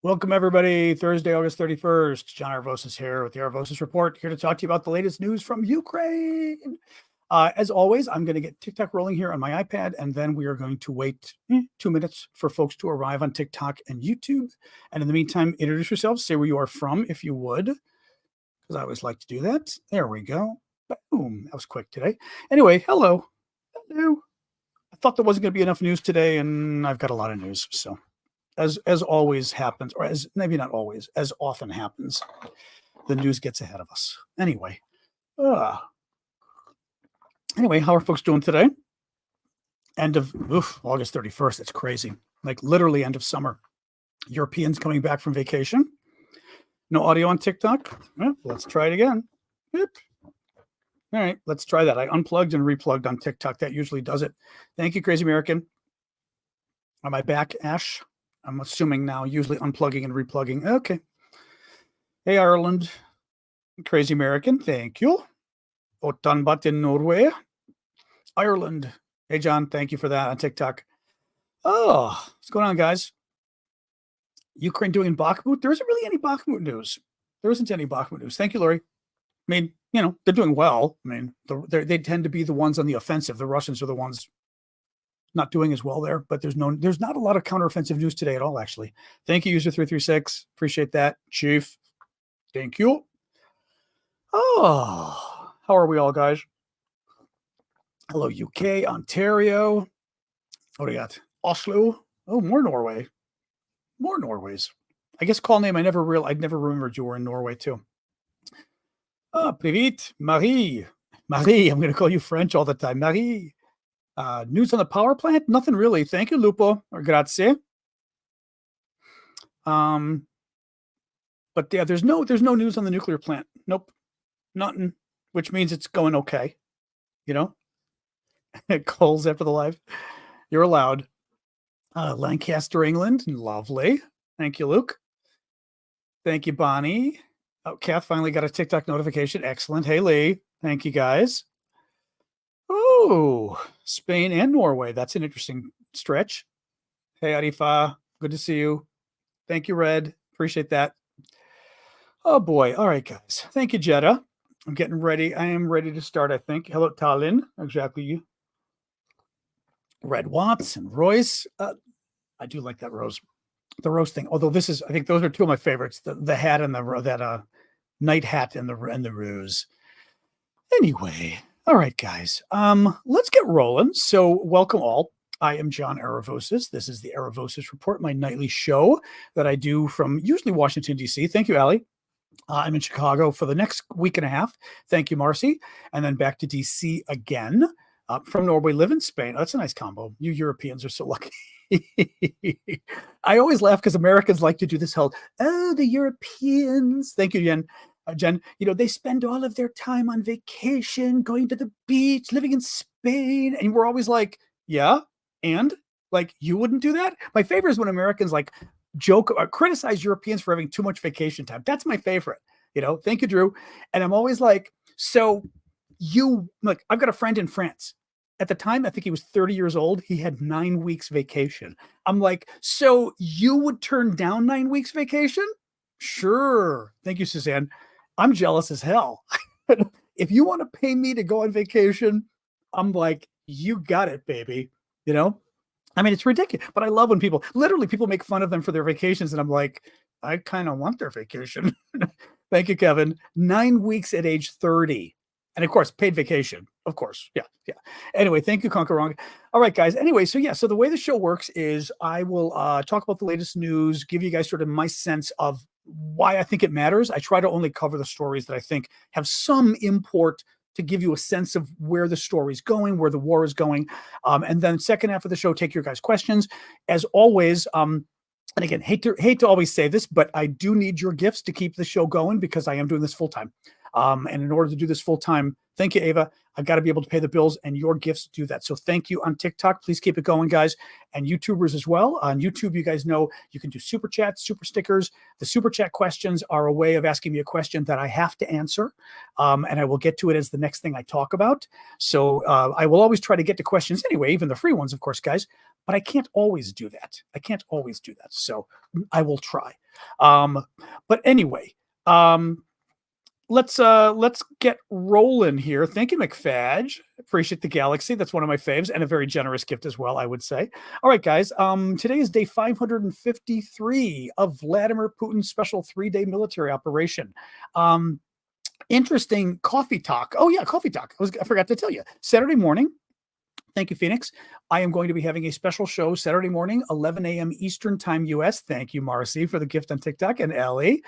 Welcome, everybody. Thursday, August 31st. John Aravosis here with the Aravosis Report, here to talk to you about the latest news from Ukraine. As always, I'm going to get TikTok rolling here on my iPad, and then we are going to wait 2 minutes for folks to arrive on TikTok and YouTube. And in the meantime, introduce yourselves, say where you are from, if you would, because I always like to do that. There we go. Boom. That was quick today. Anyway, hello. Hello. I thought there wasn't going to be enough news today, and I've got a lot of news, so... As always happens, or as maybe not always, as often happens, the news gets ahead of us. Anyway, how are folks doing today? End of August 31st. It's crazy. Like literally end of summer. Europeans coming back from vacation. No audio on TikTok. Well, let's try it again. Yep. All right, let's try that. I unplugged and replugged on TikTok. That usually does it. Thank you, Crazy American. Am I back, Ash? I'm assuming now, usually unplugging and replugging. Okay. Hey, Ireland. Crazy American. Thank you. Otanbat in Norway. Ireland. Hey, John. Thank you for that on TikTok. Oh, what's going on, guys? Ukraine doing Bakhmut? There isn't really any Bakhmut news. There isn't any Bakhmut news. Thank you, Lori. I mean, you know, they're doing well. I mean, they tend to be the ones on the offensive. The Russians are the ones not doing as well there, but there's not a lot of counteroffensive news today at all, actually. Thank you, user 336. Appreciate that, Chief. Thank you. Oh, how are we all, guys? Hello, UK, Ontario. What do we got? Oslo. Oh, more Norway. More Norways. I guess call name. I'd never remembered you were in Norway too. Привit, Marie. Marie, I'm going to call you French all the time. Marie. News on the power plant? Nothing really. Thank you, Lupo. Or grazie. But yeah, there's no news on the nuclear plant. Nope. Nothing. Which means it's going okay. You know? Calls after the live. You're allowed. Lancaster, England. Lovely. Thank you, Luke. Thank you, Bonnie. Oh, Kath finally got a TikTok notification. Excellent. Hey, Lee. Thank you, guys. Oh, Spain and Norway. That's an interesting stretch. Hey, Arifa. Good to see you. Thank you, Red. Appreciate that. Oh, boy. All right, guys. Thank you, Jetta. I'm getting ready. I am ready to start, I think. Hello, Tallinn. Exactly. Red Watts and Royce. I do like that rose. The rose thing. Although I think those are two of my favorites. The hat and that night hat and the rose. Anyway. All right, guys, let's get rolling. So welcome all. I am John Aravosis. This is the Aravosis Report, my nightly show that I do from usually Washington, D.C. Thank you, Allie. I'm in Chicago for the next week and a half. Thank you, Marcy. And then back to D.C. again. From Norway, live in Spain. Oh, that's a nice combo. You Europeans are so lucky. I always laugh because Americans like to do this whole, oh, the Europeans. Thank you, Jen. Jen, you know, they spend all of their time on vacation, going to the beach, living in Spain. And we're always like, yeah, and like, you wouldn't do that? My favorite is when Americans like joke or criticize Europeans for having too much vacation time. That's my favorite. You know, thank you, Drew. And I'm always like, so I've got a friend in France. At the time, I think he was 30 years old. He had 9 weeks vacation. I'm like, so you would turn down 9 weeks vacation? Sure. Thank you, Suzanne. I'm jealous as hell. If you want to pay me to go on vacation, I'm like, you got it, baby. You know? I mean, it's ridiculous. But I love when people make fun of them for their vacations. And I'm like, I kind of want their vacation. Thank you, Kevin. 9 weeks at age 30. And of course, paid vacation. Of course. Yeah. Anyway, thank you, Conquerong. All right, guys. Anyway, so the way the show works is I will talk about the latest news, give you guys sort of my sense of why I think it matters. I try to only cover the stories that I think have some import to give you a sense of where the story's going, where the war is going. And then second half of the show, take your guys' questions. As always, and again, hate to always say this, but I do need your gifts to keep the show going because I am doing this full time. And in order to do this full time, thank you, Ava. I've got to be able to pay the bills, and your gifts do that. So thank you on TikTok. Please keep it going, guys. And YouTubers as well. On YouTube, you guys know you can do super chats, super stickers. The super chat questions are a way of asking me a question that I have to answer. And I will get to it as the next thing I talk about. So I will always try to get to questions anyway, even the free ones, of course, guys. But I can't always do that. So I will try. But anyway, let's get rolling here. Thank you, McFadge. Appreciate the galaxy. That's one of my faves, and a very generous gift as well, I would say. All right, guys. Today is day 553 of Vladimir Putin's special 3-day military operation. Interesting coffee talk. Oh yeah, coffee talk. I forgot to tell you. Saturday morning. Thank you, Phoenix. I am going to be having a special show Saturday morning, 11 a.m. Eastern Time, U.S. Thank you, Marcy, for the gift on TikTok, and Ellie,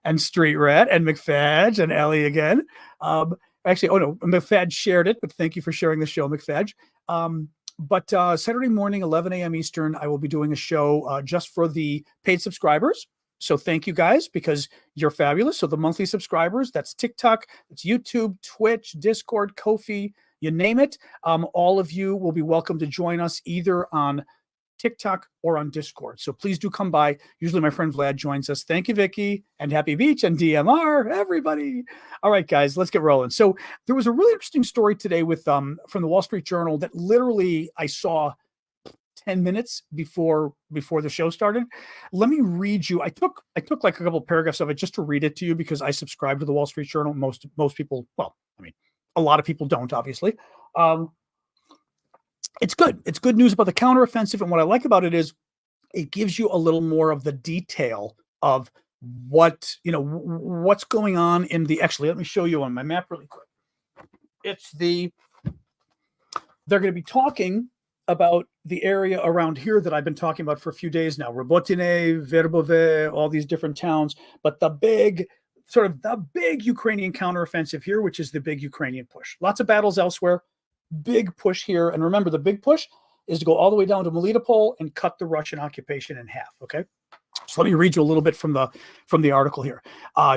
and Street Rat, and McFadge, and Ellie again. Actually, oh no, McFadge shared it, but thank you for sharing the show, McFadge. But Saturday morning, 11 a.m. Eastern, I will be doing a show just for the paid subscribers. So thank you guys, because you're fabulous. So the monthly subscribers, that's TikTok, it's YouTube, Twitch, Discord, Ko-fi, you name it. All of you will be welcome to join us either on TikTok or on Discord. So please do come by. Usually my friend Vlad joins us. Thank you, Vicky, and Happy Beach and DMR, everybody. All right, guys, let's get rolling. So there was a really interesting story today with from the Wall Street Journal that literally I saw 10 minutes before the show started. Let me read you. I took like a couple of paragraphs of it just to read it to you, because I subscribe to the Wall Street Journal. Most people, well, I mean, a lot of people don't, obviously. It's good. It's good news about the counteroffensive. And what I like about it is it gives you a little more of the detail of what's going on in the, actually, let me show you on my map really quick. They're going to be talking about the area around here that I've been talking about for a few days now. Robotine, Verbove, all these different towns. But the big Ukrainian counteroffensive here, which is the big Ukrainian push. Lots of battles elsewhere. Big push here. And remember, the big push is to go all the way down to Melitopol and cut the Russian occupation in half, okay? So let me read you a little bit from the article here.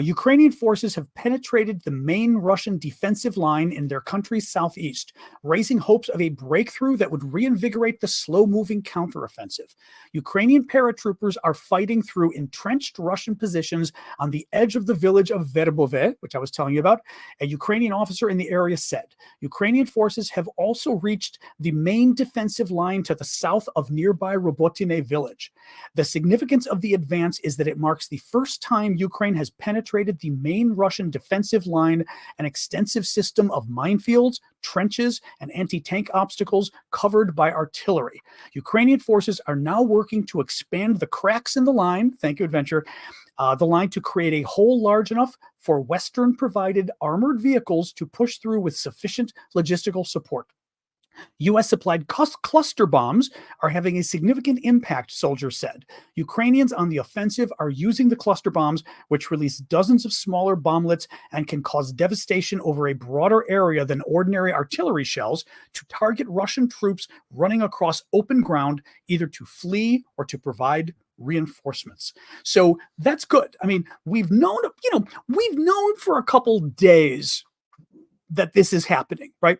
Ukrainian forces have penetrated the main Russian defensive line in their country's southeast, raising hopes of a breakthrough that would reinvigorate the slow-moving counteroffensive. Ukrainian paratroopers are fighting through entrenched Russian positions on the edge of the village of Verbove, which I was telling you about. A Ukrainian officer in the area said, Ukrainian forces have also reached the main defensive line to the south of nearby Robotine village. The significance of the advance is that it marks the first time Ukraine has penetrated the main Russian defensive line, an extensive system of minefields, trenches, and anti-tank obstacles covered by artillery. Ukrainian forces are now working to expand the cracks in the line, thank you, Adventure, the line to create a hole large enough for Western-provided armored vehicles to push through with sufficient logistical support. U.S.-supplied cluster bombs are having a significant impact, soldiers said. Ukrainians on the offensive are using the cluster bombs, which release dozens of smaller bomblets and can cause devastation over a broader area than ordinary artillery shells, to target Russian troops running across open ground, either to flee or to provide reinforcements. So that's good. I mean, we've known for a couple days that this is happening, right?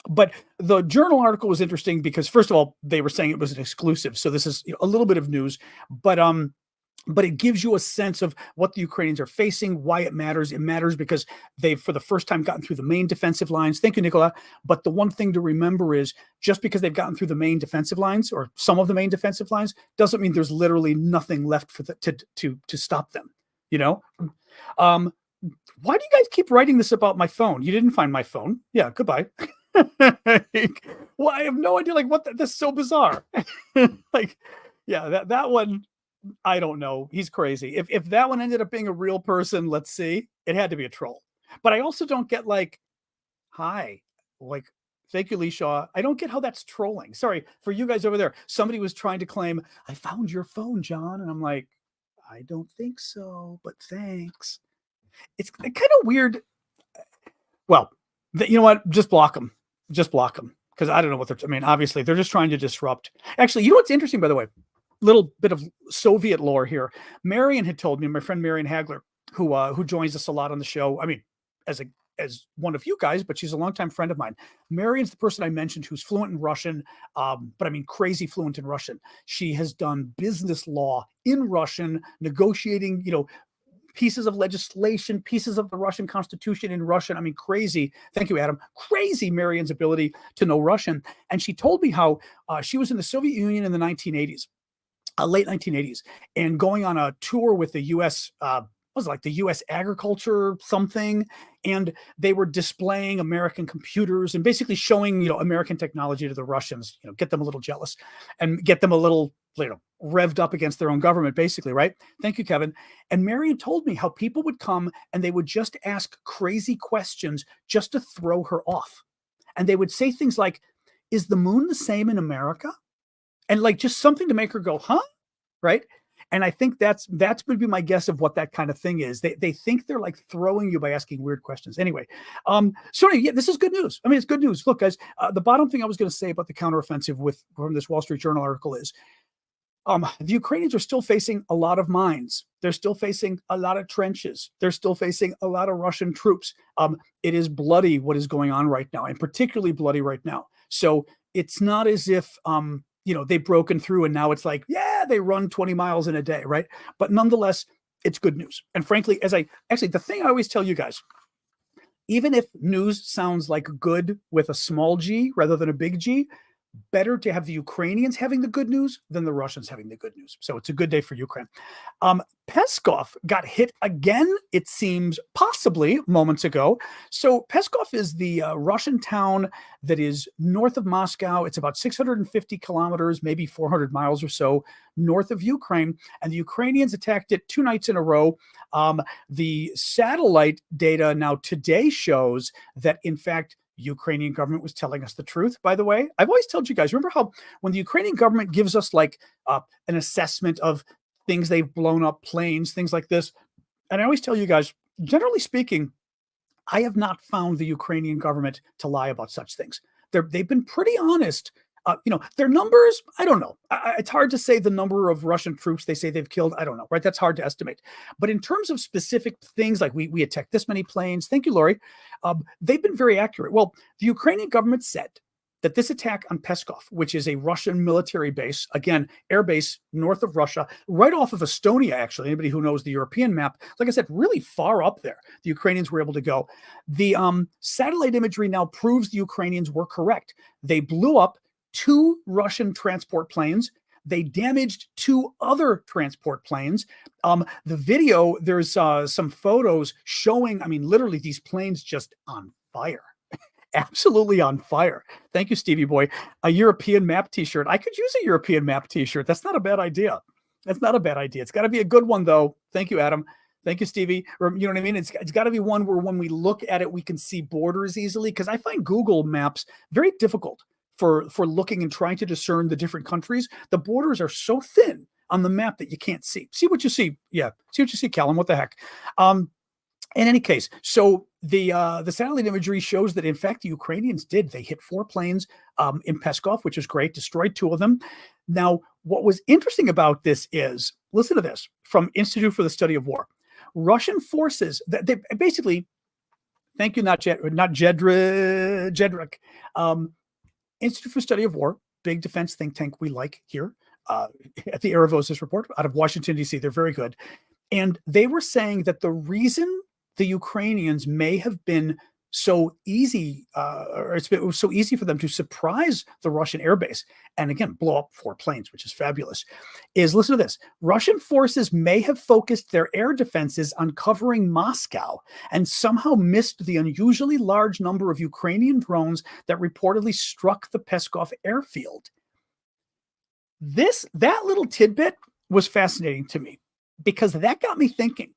But the journal article was interesting because, first of all, they were saying it was an exclusive. So this is a little bit of news, but it gives you a sense of what the Ukrainians are facing, why it matters. It matters because they've, for the first time, gotten through the main defensive lines. Thank you, Nicola. But the one thing to remember is just because they've gotten through the main defensive lines, or some of the main defensive lines, doesn't mean there's literally nothing left for to stop them. Why do you guys keep writing this about my phone? You didn't find my phone. Yeah, goodbye. Well, I have no idea. Like, that's so bizarre. Like, yeah, that one, I don't know. He's crazy. If that one ended up being a real person, let's see, it had to be a troll. But I also don't get like, hi, like, thank you, Leeshaw. I don't get how that's trolling. Sorry for you guys over there. Somebody was trying to claim, I found your phone, John, and I'm like, I don't think so, but thanks. It's kind of weird. Well, you know what? Just block them. Just block them, because I don't know what they're. I mean, obviously, they're just trying to disrupt. Actually, you know what's interesting, by the way? Little bit of Soviet lore here. Marion had told me, my friend Marion Hagler, who joins us a lot on the show. I mean, as one of you guys, but she's a longtime friend of mine. Marion's the person I mentioned who's fluent in Russian, but I mean crazy fluent in Russian. She has done business law in Russian, negotiating, pieces of legislation, pieces of the Russian Constitution in Russian. I mean, crazy. Thank you, Adam. Crazy Marion's ability to know Russian. And she told me how she was in the Soviet Union in the 1980s. late 1980s, and going on a tour with the U.S. Was it like the U.S. agriculture something, and they were displaying American computers and basically showing American technology to the Russians, get them a little jealous and get them a little revved up against their own government, basically, right? Thank you, Kevin. And Marion told me how people would come and they would just ask crazy questions just to throw her off, and they would say things like, "Is the moon the same in America?" And like just something to make her go, huh? Right. And I think that's would be my guess of what that kind of thing is. They think they're like throwing you by asking weird questions. Anyway, so anyway, yeah, this is good news. I mean, it's good news. Look, guys, the bottom thing I was going to say about the counteroffensive from this Wall Street Journal article is the Ukrainians are still facing a lot of mines. They're still facing a lot of trenches. They're still facing a lot of Russian troops. It is bloody what is going on right now, and particularly bloody right now. So it's not as if they've broken through and now it's like, yeah, they run 20 miles in a day, right? But nonetheless, it's good news. And frankly, the thing I always tell you guys, even if news sounds like good with a small g rather than a big G, better to have the Ukrainians having the good news than the Russians having the good news. So it's a good day for Ukraine. Peskov got hit again, it seems, possibly moments ago. So Peskov is the Russian town that is north of Moscow. It's about 650 kilometers, maybe 400 miles or so north of Ukraine. And the Ukrainians attacked it 2 nights in a row. The satellite data now today shows that, in fact, Ukrainian government was telling us the truth, by the way. I've always told you guys, remember how when the Ukrainian government gives us like an assessment of things they've blown up, planes, things like this. And I always tell you guys, generally speaking, I have not found the Ukrainian government to lie about such things. They've been pretty honest. Their numbers, I don't know. It's hard to say the number of Russian troops they say they've killed. I don't know, right? That's hard to estimate. But in terms of specific things like we attacked this many planes, thank you, Lori, they've been very accurate. Well, the Ukrainian government said that this attack on Peskov, which is a Russian military base, again, air base north of Russia, right off of Estonia, actually, anybody who knows the European map, like I said, really far up there, the Ukrainians were able to go. The satellite imagery now proves the Ukrainians were correct. They blew up 2 Russian transport planes. They damaged 2 other transport planes. The video, there's some photos showing, literally these planes just on fire. Absolutely on fire. Thank you, Stevie Boy. A European map t-shirt. I could use a European map t-shirt. That's not a bad idea. It's got to be a good one, though. Thank you, Adam. Thank you, Stevie. You know what I mean? It's got to be one where when we look at it, we can see borders easily, because I find Google Maps very difficult for looking and trying to discern the different countries. The borders are so thin on the map that you can't see. See what you see. Yeah. See what you see, Callum. What the heck? In any case, so the satellite imagery shows that, in fact, the Ukrainians they hit 4 planes in Peskov, which is great, destroyed 2 of them. Now, what was interesting about this is, listen to this from Institute for the Study of War. Russian forces, they basically, thank you, not Jedrick, Institute for Study of War, big defense think tank we like here at the Aravosis Report out of Washington, D.C. They're very good. And they were saying that the reason the Ukrainians may have been so easy, it was so easy for them to surprise the Russian airbase and, again, blow up 4 planes, which is fabulous, is, listen to this, Russian forces may have focused their air defenses on covering Moscow and somehow missed the unusually large number of Ukrainian drones that reportedly struck the Peskov airfield. That little tidbit was fascinating to me, because that got me thinking.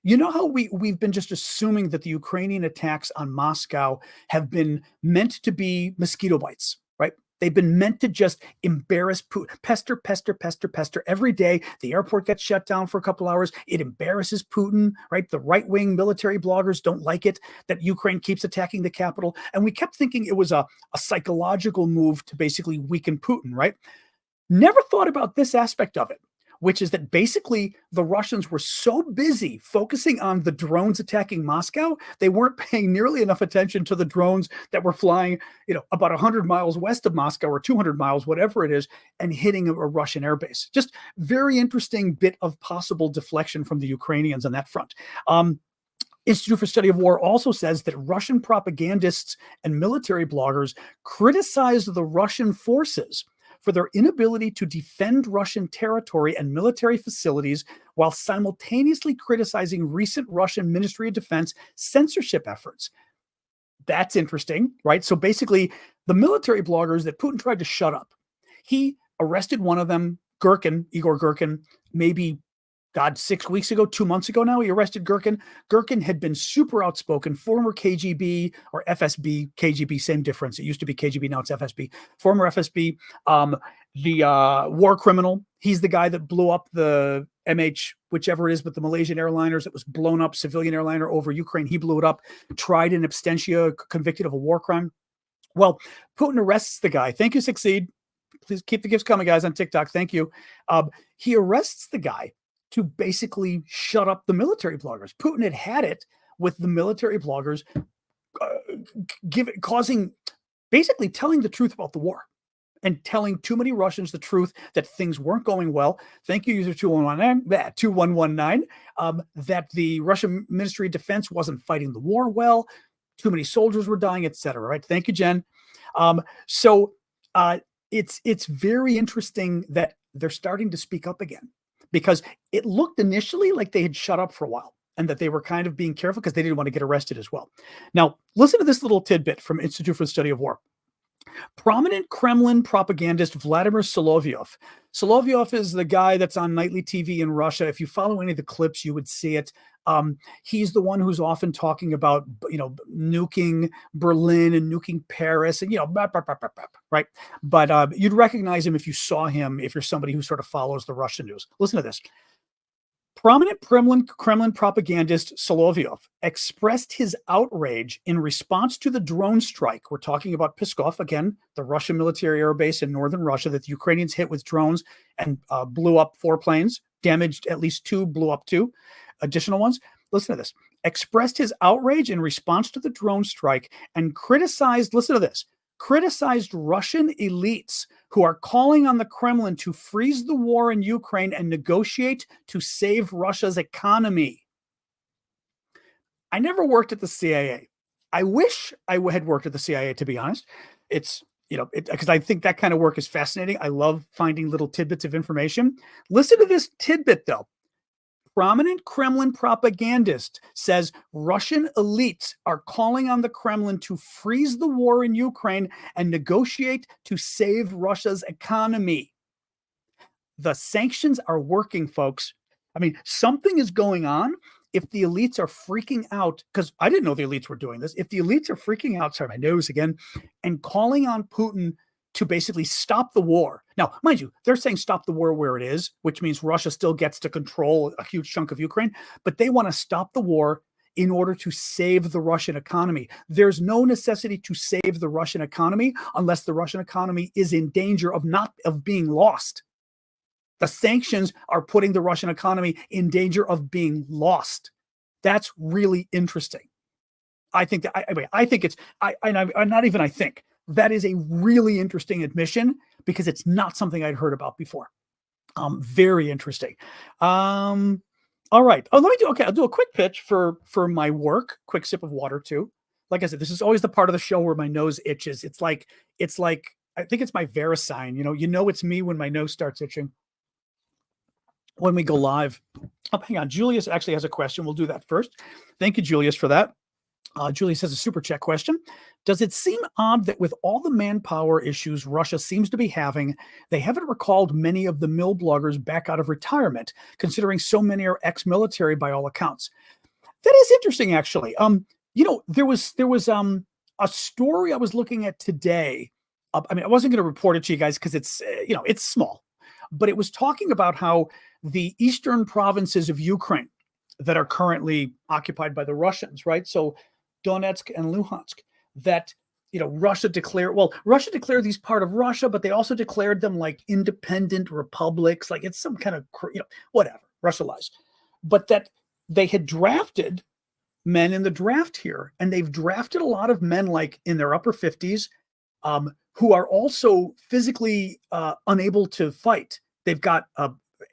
You know how we've been just assuming that the Ukrainian attacks on Moscow have been meant to be mosquito bites, right? They've been meant to just embarrass Putin, pester every day. The airport gets shut down for a couple hours. It embarrasses Putin, right? The right-wing military bloggers don't like it that Ukraine keeps attacking the capital. And we kept thinking it was a psychological move to basically weaken Putin, right? Never thought about this aspect of it, which is that basically the Russians were so busy focusing on the drones attacking Moscow, they weren't paying nearly enough attention to the drones that were flying, about 100 miles west of Moscow or 200 miles, whatever it is, and hitting a Russian airbase. Just very interesting bit of possible deflection from the Ukrainians on that front. Institute for Study of War also says that Russian propagandists and military bloggers criticized the Russian forces for their inability to defend Russian territory and military facilities while simultaneously criticizing recent Russian Ministry of Defense censorship efforts. That's interesting, right? So basically, the military bloggers that Putin tried to shut up, he arrested one of them, Igor Girkin, maybe, God, 6 weeks ago, 2 months ago now, he arrested Girkin. Girkin had been super outspoken, former KGB or FSB, KGB, same difference. It used to be KGB, now it's FSB. Former FSB, the war criminal. He's the guy that blew up the MH, whichever it is, but the Malaysian airliners that was blown up, civilian airliner over Ukraine. He blew it up, tried in absentia, convicted of a war crime. Well, Putin arrests the guy. Thank you, Succeed. Please keep the gifts coming, guys, on TikTok. Thank you. He arrests the guy to basically shut up the military bloggers. Putin had it with the military bloggers basically telling the truth about the war and telling too many Russians the truth that things weren't going well. Thank you, user 2119, that the Russian Ministry of Defense wasn't fighting the war well, too many soldiers were dying, etc. Right? Thank you, Jen. It's very interesting that they're starting to speak up again, because it looked initially like they had shut up for a while and that they were kind of being careful because they didn't want to get arrested as well. Now, listen to this little tidbit from Institute for the Study of War. Prominent Kremlin propagandist Vladimir Solovyov. Solovyov is the guy that's on nightly TV in Russia. If you follow any of the clips, you would see it. He's the one who's often talking about, nuking Berlin and nuking Paris and, right? But you'd recognize him if you saw him, if you're somebody who sort of follows the Russian news. Listen to this. Prominent Kremlin propagandist Solovyov expressed his outrage in response to the drone strike. We're talking about Pskov, again, the Russian military air base in northern Russia that the Ukrainians hit with drones and blew up 4 planes, damaged at least 2, blew up 2 additional ones. Listen to this. Expressed his outrage in response to the drone strike and criticized Russian elites who are calling on the Kremlin to freeze the war in Ukraine and negotiate to save Russia's economy. I never worked at the CIA. I wish I had worked at the CIA, to be honest. It's, because I think that kind of work is fascinating. I love finding little tidbits of information. Listen to this tidbit, though. Prominent Kremlin propagandist says Russian elites are calling on the Kremlin to freeze the war in Ukraine and negotiate to save Russia's economy. The sanctions are working, folks. I mean, something is going on. If the elites are freaking out, because I didn't know the elites were doing this. If the elites are freaking out, sorry, my nose again, and calling on Putin to basically stop the war. Now, mind you, they're saying stop the war where it is, which means Russia still gets to control a huge chunk of Ukraine, but they want to stop the war in order to save the Russian economy. There's no necessity to save the Russian economy unless the Russian economy is in danger of being lost. The sanctions are putting the Russian economy in danger of being lost. That's really interesting. I think that that is a really interesting admission because it's not something I'd heard about before. Very interesting. All right. I'll do a quick pitch for my work. Quick sip of water too. Like I said, this is always the part of the show where my nose itches. It's like I think it's my Verisign. You know it's me when my nose starts itching. When we go live. Oh, hang on. Julius actually has a question. We'll do that first. Thank you, Julius, for that. Julius has a super chat question. Does it seem odd that with all the manpower issues Russia seems to be having, they haven't recalled many of the mill bloggers back out of retirement, considering so many are ex-military by all accounts? That is interesting, actually. There was a story I was looking at today. I wasn't going to report it to you guys because it's small, but it was talking about how the eastern provinces of Ukraine that are currently occupied by the Russians, right? So Donetsk and Luhansk, that, Russia declared these part of Russia, but they also declared them like independent republics. Like it's some kind of, whatever, Russia lies. But that they had drafted men in the draft here, and they've drafted a lot of men like in their upper 50s who are also physically unable to fight. They've got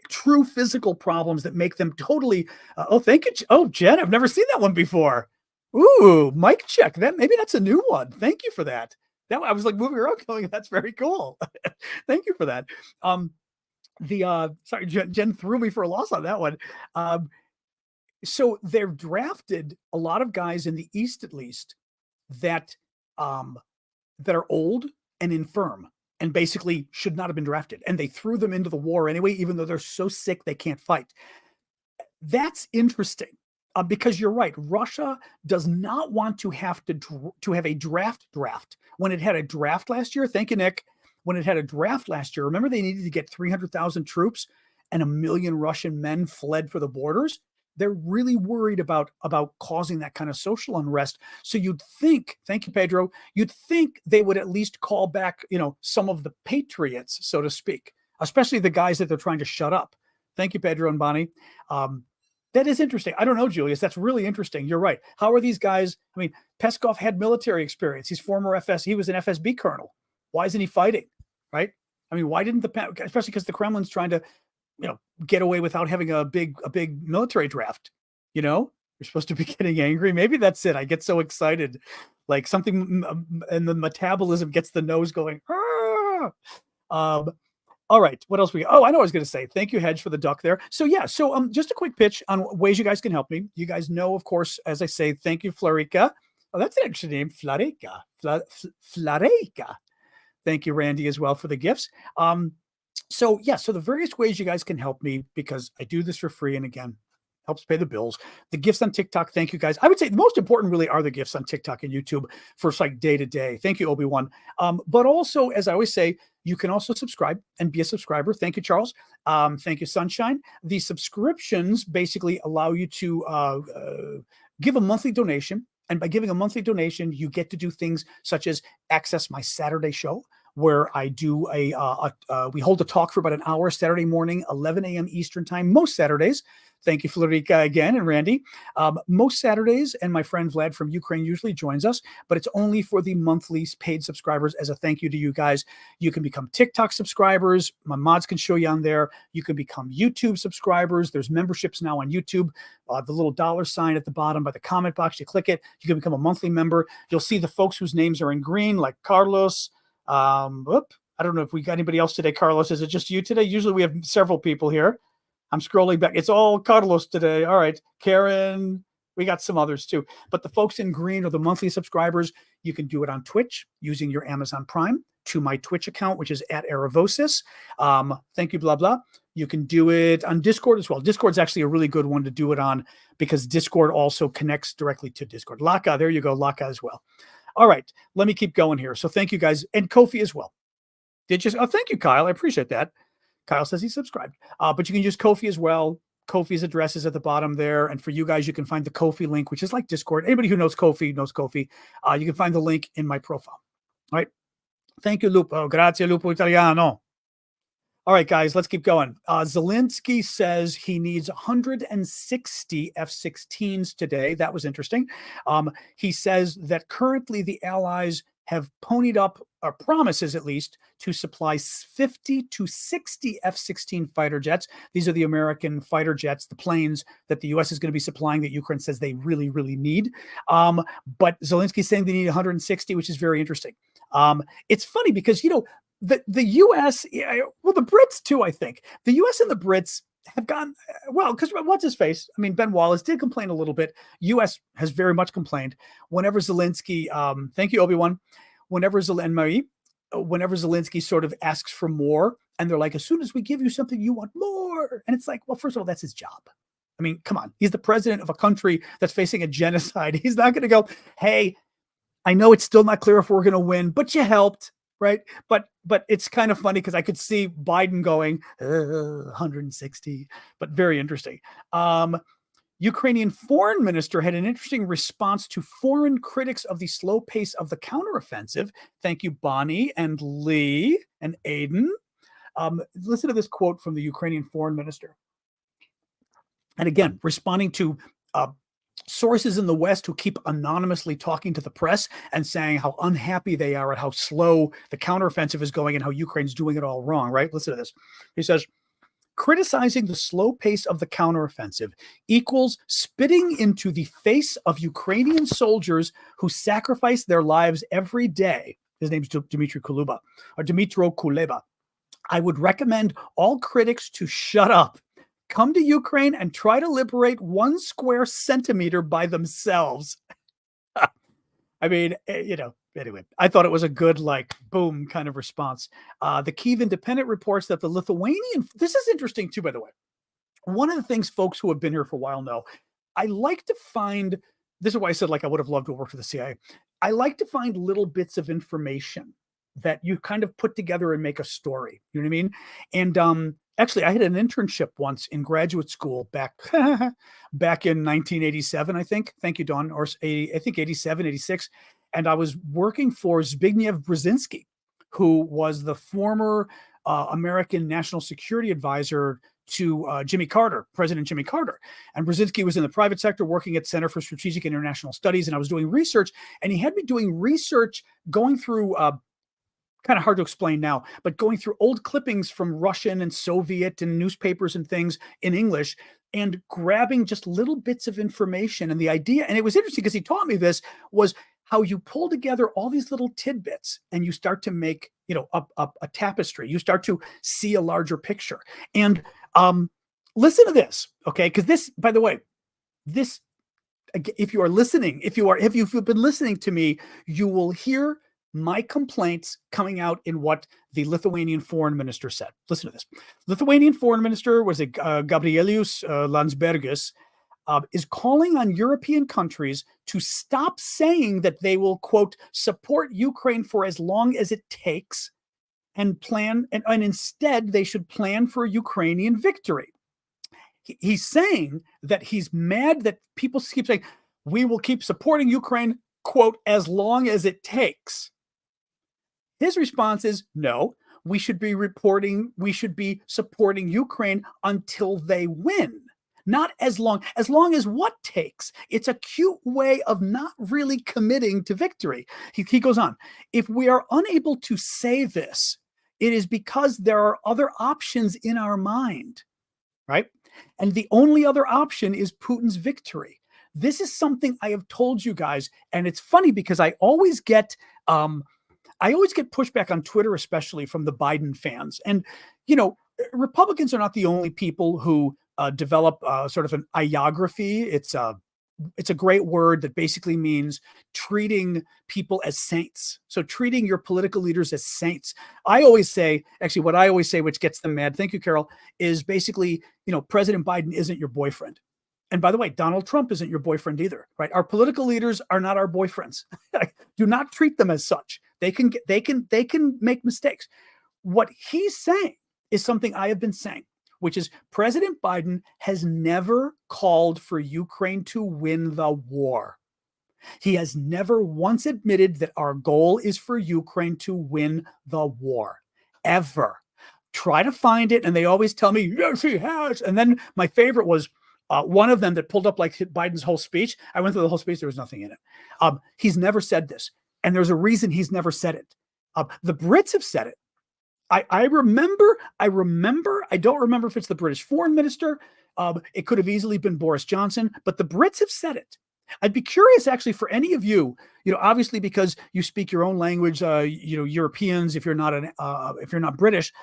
true physical problems that make them totally. Thank you. Oh, Jen, I've never seen that one before. Ooh, mic check. Maybe that's a new one. Thank you for that. That I was like moving around going, that's very cool. Thank you for that. Sorry, Jen threw me for a loss on that one. So they've drafted a lot of guys in the East, at least, that um, that are old and infirm and basically should not have been drafted. And they threw them into the war anyway, even though they're so sick they can't fight. That's interesting because you're right. Russia does not want to have to have a draft when it had a draft last year. Thank you, Nick. When it had a draft last year, remember they needed to get 300,000 troops and 1 million Russian men fled for the borders. They're really worried about causing that kind of social unrest. So you'd think, thank you, Pedro, you'd think they would at least call back, some of the patriots, so to speak, especially the guys that they're trying to shut up. Thank you, Pedro and Bonnie. That is interesting. I don't know, Julius. That's really interesting. You're right. How are these guys? I mean, Peskov had military experience. He's former He was an FSB colonel. Why isn't he fighting? Right? I mean, why didn't especially because the Kremlin's trying to, get away without having a big military draft. You're supposed to be getting angry. Maybe that's it. I get so excited, like something, and the metabolism gets the nose going. All right. What else we got? Oh, I know what I was going to say. Thank you, Hedge, for the duck there. So yeah. So just a quick pitch on ways you guys can help me. You guys know, of course, as I say, thank you, Florica. Oh, that's an interesting name, Florica. Florica. Thank you, Randy, as well for the gifts. So the various ways you guys can help me, because I do this for free, and again, helps pay the bills. The gifts on TikTok, thank you guys. I would say the most important really are the gifts on TikTok and YouTube for like day to day. Thank you, Obi-Wan. But also, as I always say, you can also subscribe and be a subscriber. Thank you, Charles. Thank you, Sunshine. The subscriptions basically allow you to give a monthly donation. And by giving a monthly donation, you get to do things such as access my Saturday show, where I do we hold a talk for about an hour Saturday morning, 11 a.m. Eastern time, most Saturdays. Thank you, Florica, again, and Randy. Most Saturdays, and my friend Vlad from Ukraine usually joins us, but it's only for the monthly paid subscribers as a thank you to you guys. You can become TikTok subscribers. My mods can show you on there. You can become YouTube subscribers. There's memberships now on YouTube. The little $sign at the bottom by the comment box, you click it. You can become a monthly member. You'll see the folks whose names are in green, like Carlos. I don't know if we got anybody else today. Carlos, is it just you today? Usually we have several people here. I'm scrolling back. It's all Carlos today. All right. Karen, we got some others too. But the folks in green are the monthly subscribers. You can do it on Twitch using your Amazon Prime to my Twitch account, which is at Aravosis. Thank you, blah, blah. You can do it on Discord as well. Discord's actually a really good one to do it on because Discord also connects directly to Discord. Laka, there you go, Laka as well. All right, let me keep going here. So thank you guys, and Kofi as well. Thank you, Kyle. I appreciate that. Kyle says he subscribed. But you can use Kofi as well. Kofi's address is at the bottom there. And for you guys, you can find the Kofi link, which is like Discord. Anybody who knows Kofi knows Kofi. You can find the link in my profile. All right. Thank you, Lupo. Grazie, Lupo Italiano. All right, guys, let's keep going. Zelensky says he needs 160 F-16s today. That was interesting. He says that currently the Allies have ponied up, or promises at least, to supply 50 to 60 F-16 fighter jets. These are the American fighter jets, the planes that the U.S. is going to be supplying that Ukraine says they really, really need. But Zelensky's saying they need 160, which is very interesting. It's funny because, the U.S., well, the Brits too, I think. The U.S. and the Brits have gone, well, because what's his face? I mean, Ben Wallace did complain a little bit. U.S. has very much complained. Whenever Zelensky, thank you, Obi-Wan, whenever Zelensky sort of asks for more, and they're like, as soon as we give you something, you want more. And it's like, well, first of all, that's his job. I mean, come on. He's the president of a country that's facing a genocide. He's not going to go, hey, I know it's still not clear if we're going to win, but you helped. Right. But it's kind of funny because I could see Biden going 160, but very interesting. Ukrainian foreign minister had an interesting response to foreign critics of the slow pace of the counteroffensive. Thank you, Bonnie and Lee and Aiden. Listen to this quote from the Ukrainian foreign minister. And again, responding to sources in the West who keep anonymously talking to the press and saying how unhappy they are at how slow the counteroffensive is going and how Ukraine's doing it all wrong, right? Listen to this. He says, criticizing the slow pace of the counteroffensive equals spitting into the face of Ukrainian soldiers who sacrifice their lives every day His name's Dmitry Kuleba or Dmitro Kuleba. I would recommend all critics to shut up, come to Ukraine and try to liberate 1 square centimeter by themselves. I mean, anyway, I thought it was a good, like, boom kind of response. The Kyiv Independent reports that the Lithuanian, this is interesting too, by the way. One of the things folks who have been here for a while know, I like to find, this is why I said, like, I would have loved to work for the CIA. I like to find little bits of information that you kind of put together and make a story. You know what I mean? And actually, I had an internship once in graduate school back back in 1987, I think. Thank you, Don. Or I think 87, 86. And I was working for Zbigniew Brzezinski, who was the former American national security advisor to Jimmy Carter, President Jimmy Carter. And Brzezinski was in the private sector working at Center for Strategic and International Studies. And I was doing research, and he had me doing research going through kind of hard to explain now, but going through old clippings from Russian and Soviet and newspapers and things in English and grabbing just little bits of information. And the idea, and it was interesting because he taught me this, was how you pull together all these little tidbits and you start to make, a tapestry. You start to see a larger picture. And listen to this, okay? Because this, by the way, this, if you are listening, if you've been listening to me, you will hear my complaints coming out in what the Lithuanian foreign minister said. Listen to this. Lithuanian foreign minister was Gabrielius Landsbergis, is calling on European countries to stop saying that they will, quote, support Ukraine for as long as it takes and plan, and instead they should plan for a Ukrainian victory. He's saying that he's mad that people keep saying, we will keep supporting Ukraine, quote, as long as it takes. His response is, no, we should be supporting Ukraine until they win. Not as long as what takes. It's a cute way of not really committing to victory. He goes on, if we are unable to say this, it is because there are other options in our mind, right? And the only other option is Putin's victory. This is something I have told you guys, and it's funny because I always get pushback on Twitter, especially from the Biden fans. And, Republicans are not the only people who develop sort of an iography. It's a great word that basically means treating people as saints. So treating your political leaders as saints. I always say, which gets them mad, thank you, Carol, is basically, President Biden isn't your boyfriend. And by the way, Donald Trump isn't your boyfriend either, right? Our political leaders are not our boyfriends. Do not treat them as such. They can make mistakes. What he's saying is something I have been saying, which is President Biden has never called for Ukraine to win the war. He has never once admitted that our goal is for Ukraine to win the war, ever. Try to find it, and they always tell me, yes, he has. And then my favorite was one of them that pulled up like Biden's whole speech. I went through the whole speech. There was nothing in it. He's never said this. And there's a reason he's never said it. The Brits have said it. I remember, I don't remember if it's the British foreign minister. It could have easily been Boris Johnson, but the Brits have said it. I'd be curious actually for any of you, obviously because you speak your own language, Europeans, if you're not British,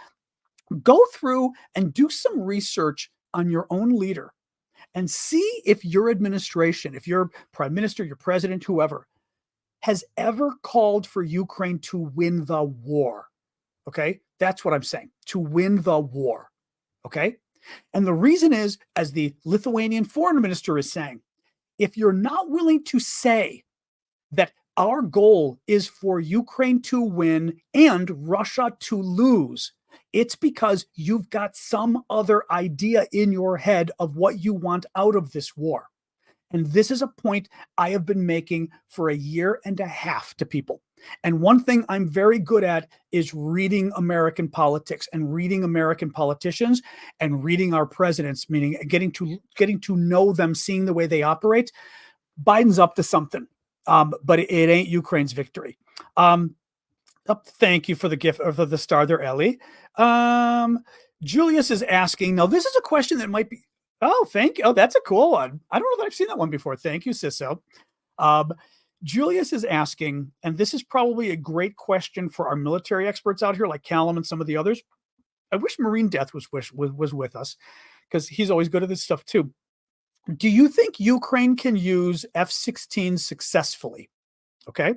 go through and do some research on your own leader and see if your administration, if your prime minister, your president, whoever, has ever called for Ukraine to win the war. Okay? That's what I'm saying. To win the war. Okay? And the reason is, as the Lithuanian foreign minister is saying, if you're not willing to say that our goal is for Ukraine to win and Russia to lose, it's because you've got some other idea in your head of what you want out of this war. And this is a point I have been making for 1.5 years to people. And one thing I'm very good at is reading American politics and reading American politicians and reading our presidents, meaning getting to know them, seeing the way they operate. Biden's up to something, but it ain't Ukraine's victory. Thank you for the gift of the star there, Ellie. Julius is asking, now this is a question that might be, thank you. Oh, that's a cool one. I don't know that I've seen that one before. Thank you, Sisso. Julius is asking, and this is probably a great question for our military experts out here, like Callum and some of the others. I wish Marine Death was with us because he's always good at this stuff too. Do you think Ukraine can use F-16 successfully? Okay.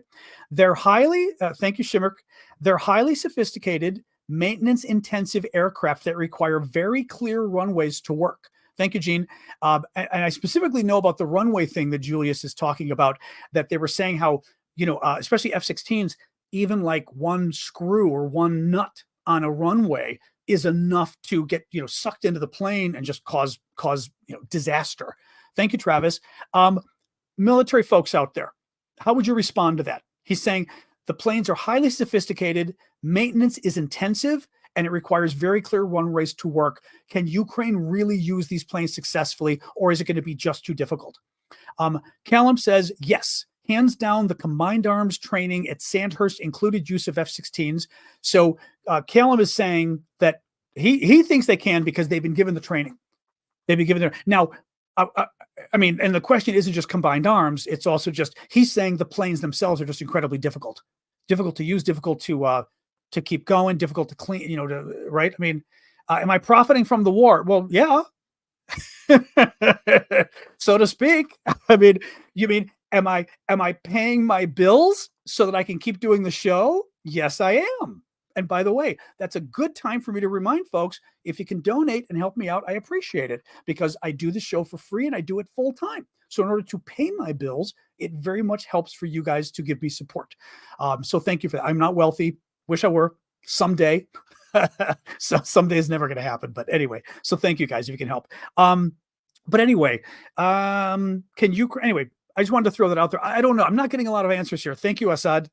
They're highly, thank you, Shimmer. They're highly sophisticated, maintenance intensive aircraft that require very clear runways to work. Thank you, Gene. And I specifically know about the runway thing that Julius is talking about, that they were saying how, especially F-16s, even like one screw or one nut on a runway is enough to get, sucked into the plane and just cause disaster. Thank you, Travis. Military folks out there, how would you respond to that? He's saying the planes are highly sophisticated, maintenance is intensive, and it requires very clear runways to work. Can Ukraine really use these planes successfully, or is it going to be just too difficult? Callum says, yes, hands down, the combined arms training at Sandhurst included use of F-16s. So Callum is saying that he thinks they can because they've been given the training. They've been given their now. I mean, and the question isn't just combined arms. It's also just, he's saying the planes themselves are just incredibly difficult to use, difficult to keep going, difficult to clean, right? I mean, am I profiting from the war? Well, yeah, so to speak. I mean, you mean, am I paying my bills so that I can keep doing the show? Yes, I am. And by the way, that's a good time for me to remind folks, if you can donate and help me out, I appreciate it, because I do the show for free and I do it full time. So in order to pay my bills, it very much helps for you guys to give me support. So thank you for that. I'm not wealthy. Wish I were someday. So someday is never going to happen. But anyway, so thank you guys if you can help. But anyway, can you, anyway, I just wanted to throw that out there. I don't know. I'm not getting a lot of answers here. Thank you, Assad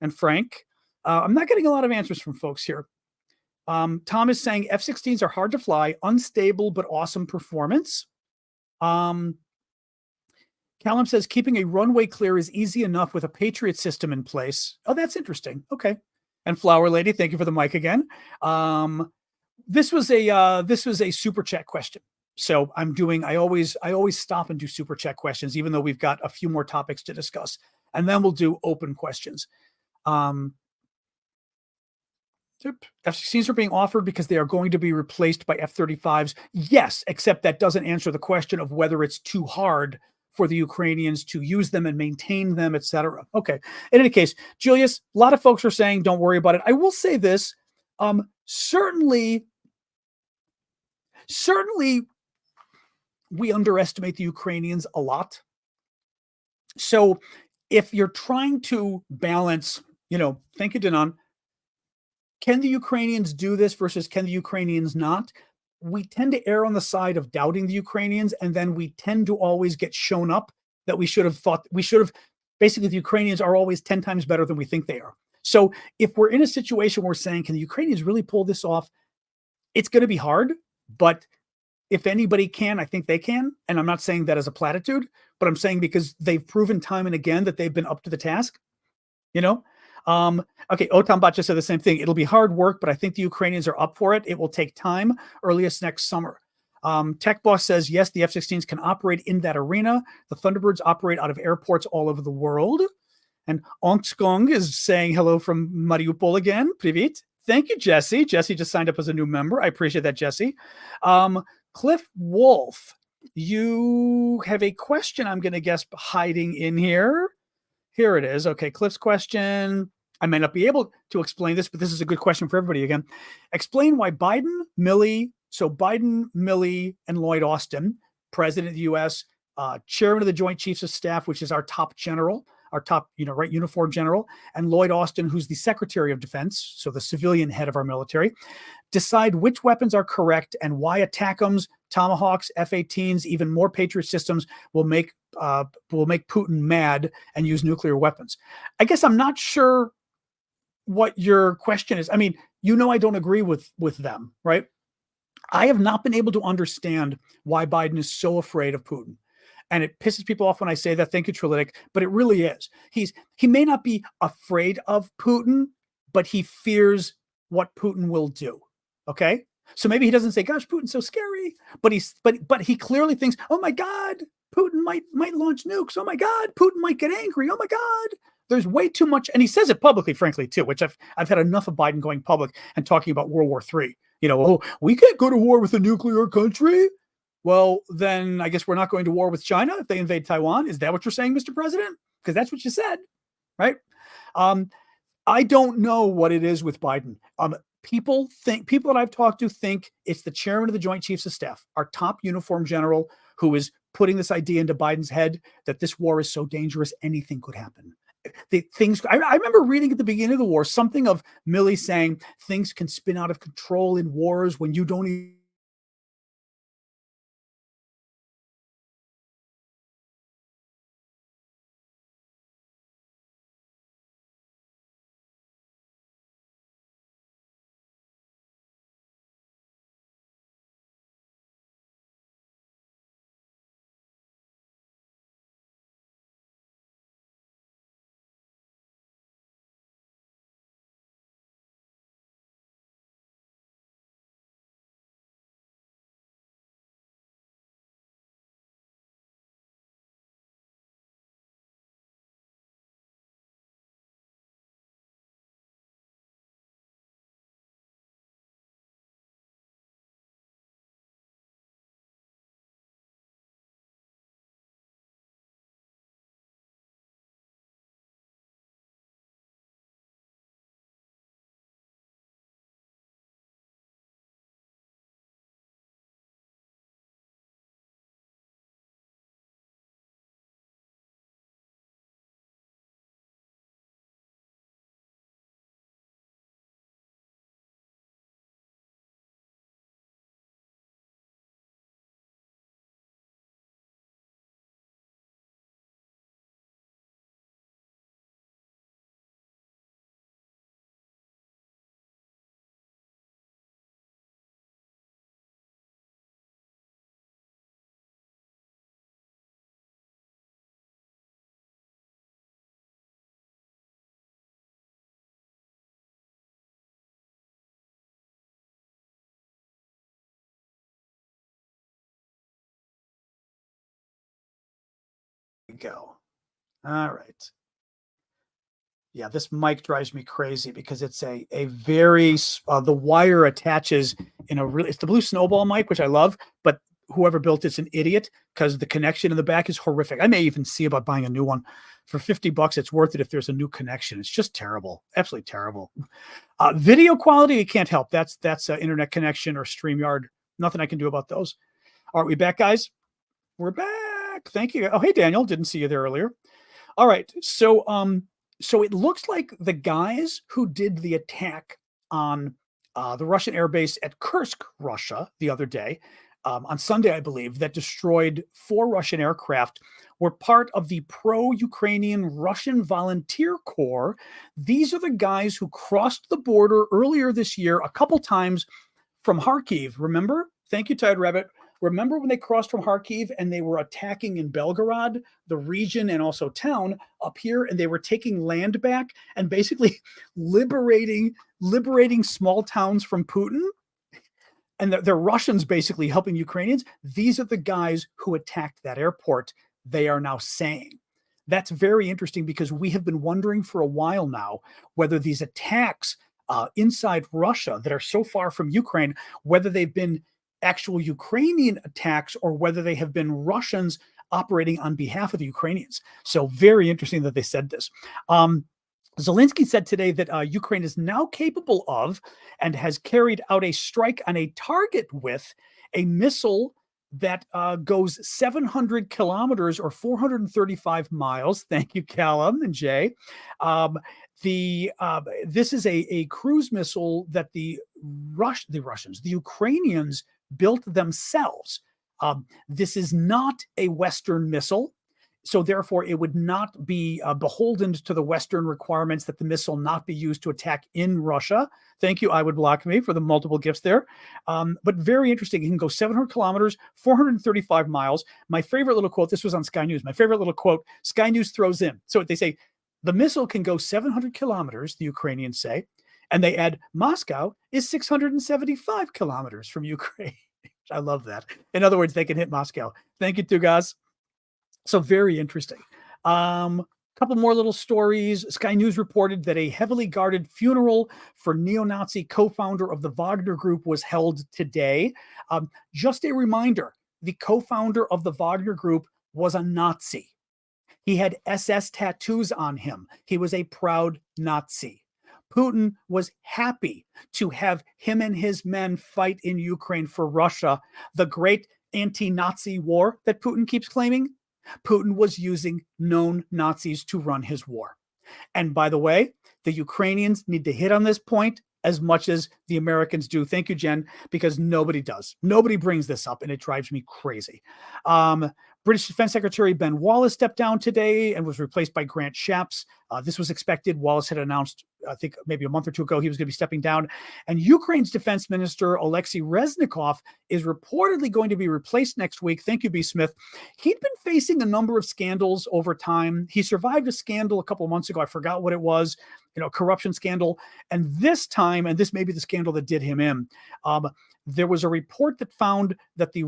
and Frank. I'm not getting a lot of answers from folks here. Tom is saying F-16s are hard to fly, unstable, but awesome performance. Callum says keeping a runway clear is easy enough with a Patriot system in place. Oh, that's interesting. Okay. And Flower Lady, thank you for the mic again. This was a super chat question. So I always stop and do super chat questions, even though we've got a few more topics to discuss, and then we'll do open questions. F-16s are being offered because they are going to be replaced by F-35s. Yes, except that doesn't answer the question of whether it's too hard for the Ukrainians to use them and maintain them, etc. Okay. In any case, Julius, a lot of folks are saying, don't worry about it. I will say this. Certainly, we underestimate the Ukrainians a lot. So if you're trying to balance, thank you, Danon, can the Ukrainians do this versus can the Ukrainians not? We tend to err on the side of doubting the Ukrainians, and then we tend to always get shown up that basically the Ukrainians are always 10 times better than we think they are. So if we're in a situation where we're saying, can the Ukrainians really pull this off? It's going to be hard, but if anybody can, I think they can. And I'm not saying that as a platitude, but I'm saying because they've proven time and again that they've been up to the task, Okay, Otam Bacha said the same thing. It'll be hard work, but I think the Ukrainians are up for it. It will take time, earliest next summer. Tech Boss says, yes, the F-16s can operate in that arena. The Thunderbirds operate out of airports all over the world. And Onskong is saying hello from Mariupol again. Привет. Thank you, Jesse. Jesse just signed up as a new member. I appreciate that, Jesse. Cliff Wolf, you have a question, I'm going to guess, hiding in here. Here it is. Okay, Cliff's question. I may not be able to explain this, but this is a good question for everybody again. Explain why Biden, Milley, and Lloyd Austin, President of the U.S., Chairman of the Joint Chiefs of Staff, which is our top general, uniform general, and Lloyd Austin, who's the Secretary of Defense, so the civilian head of our military, decide which weapons are correct and why ATACMS, Tomahawks, F-18s, even more Patriot systems will make Putin mad and use nuclear weapons. I guess I'm not sure what your question is. I mean, I don't agree with them, right? I have not been able to understand why Biden is so afraid of Putin. And it pisses people off when I say that. Thank you, Trilytic. But it really is. He may not be afraid of Putin, but he fears what Putin will do. Okay? So maybe he doesn't say, gosh, Putin's so scary. But he clearly thinks, oh my God, Putin might launch nukes. Oh my God, Putin might get angry. Oh my God. There's way too much, and he says it publicly, frankly, too, which I've had enough of Biden going public and talking about World War III. Oh, we can't go to war with a nuclear country. Well, then I guess we're not going to war with China if they invade Taiwan. Is that what you're saying, Mr. President? Because that's what you said, right? Um, I don't know what it is with Biden. People that I've talked to think it's the chairman of the Joint Chiefs of Staff, our top uniform general, who is putting this idea into Biden's head that this war is so dangerous, anything could happen. I remember reading at the beginning of the war something of Milley saying things can spin out of control in wars when you don't even go. All right. Yeah, this mic drives me crazy because it's a very the wire attaches in a really it's the blue snowball mic, which I love, but whoever built it's an idiot because the connection in the back is horrific. I may even see about buying a new one for $50. It's worth it if there's a new connection. It's just terrible, absolutely terrible. Video quality, you can't help. That's internet connection or StreamYard. Nothing I can do about those. Are we back, guys? We're back. Thank you. Oh, hey, Daniel. Didn't see you there earlier. All right. So it looks like the guys who did the attack on the Russian airbase at Kursk, Russia, the other day, on Sunday, I believe, that destroyed 4 Russian aircraft were part of the pro-Ukrainian Russian Volunteer Corps. These are the guys who crossed the border earlier this year a couple times from Kharkiv. Remember? Thank you, Tide Rabbit. Remember when they crossed from Kharkiv and they were attacking in Belgorod, the region and also town up here, and they were taking land back and basically liberating small towns from Putin? And they're Russians basically helping Ukrainians. These are the guys who attacked that airport, they are now saying. That's very interesting because we have been wondering for a while now whether these attacks inside Russia that are so far from Ukraine, whether they've been actual Ukrainian attacks or whether they have been Russians operating on behalf of the Ukrainians. So very interesting that they said this. Zelensky said today that Ukraine is now capable of and has carried out a strike on a target with a missile that goes 700 kilometers or 435 miles. Thank you, Callum and Jay. This is a cruise missile that the Ukrainians built themselves. This is not a Western missile. So therefore, it would not be beholden to the Western requirements that the missile not be used to attack in Russia. Thank you, I would block me for the multiple gifts there. But very interesting. It can go 700 kilometers, 435 miles. My favorite little quote, this was on Sky News. My favorite little quote, Sky News throws in. So they say, the missile can go 700 kilometers, the Ukrainians say, and they add Moscow is 675 kilometers from Ukraine. I love that. In other words, they can hit Moscow. Thank you, Tugas. So very interesting. Couple more little stories. Sky News reported that a heavily guarded funeral for neo-Nazi co-founder of the Wagner Group was held today. Just a reminder, the co-founder of the Wagner Group was a Nazi. He had SS tattoos on him. He was a proud Nazi. Putin was happy to have him and his men fight in Ukraine for Russia, the great anti-Nazi war that Putin keeps claiming. Putin was using known Nazis to run his war. And by the way, the Ukrainians need to hit on this point as much as the Americans do. Thank you, Jen, because nobody does. Nobody brings this up, and it drives me crazy. British Defense Secretary Ben Wallace stepped down today and was replaced by Grant Shapps. This was expected. Wallace had announced, I think maybe a month or two ago, he was going to be stepping down. And Ukraine's Defense Minister, Alexei Reznikov, is reportedly going to be replaced next week. Thank you, B. Smith. He'd been facing a number of scandals over time. He survived a scandal a couple of months ago. I forgot what it was, corruption scandal. And this time, and this may be the scandal that did him in, there was a report that found that the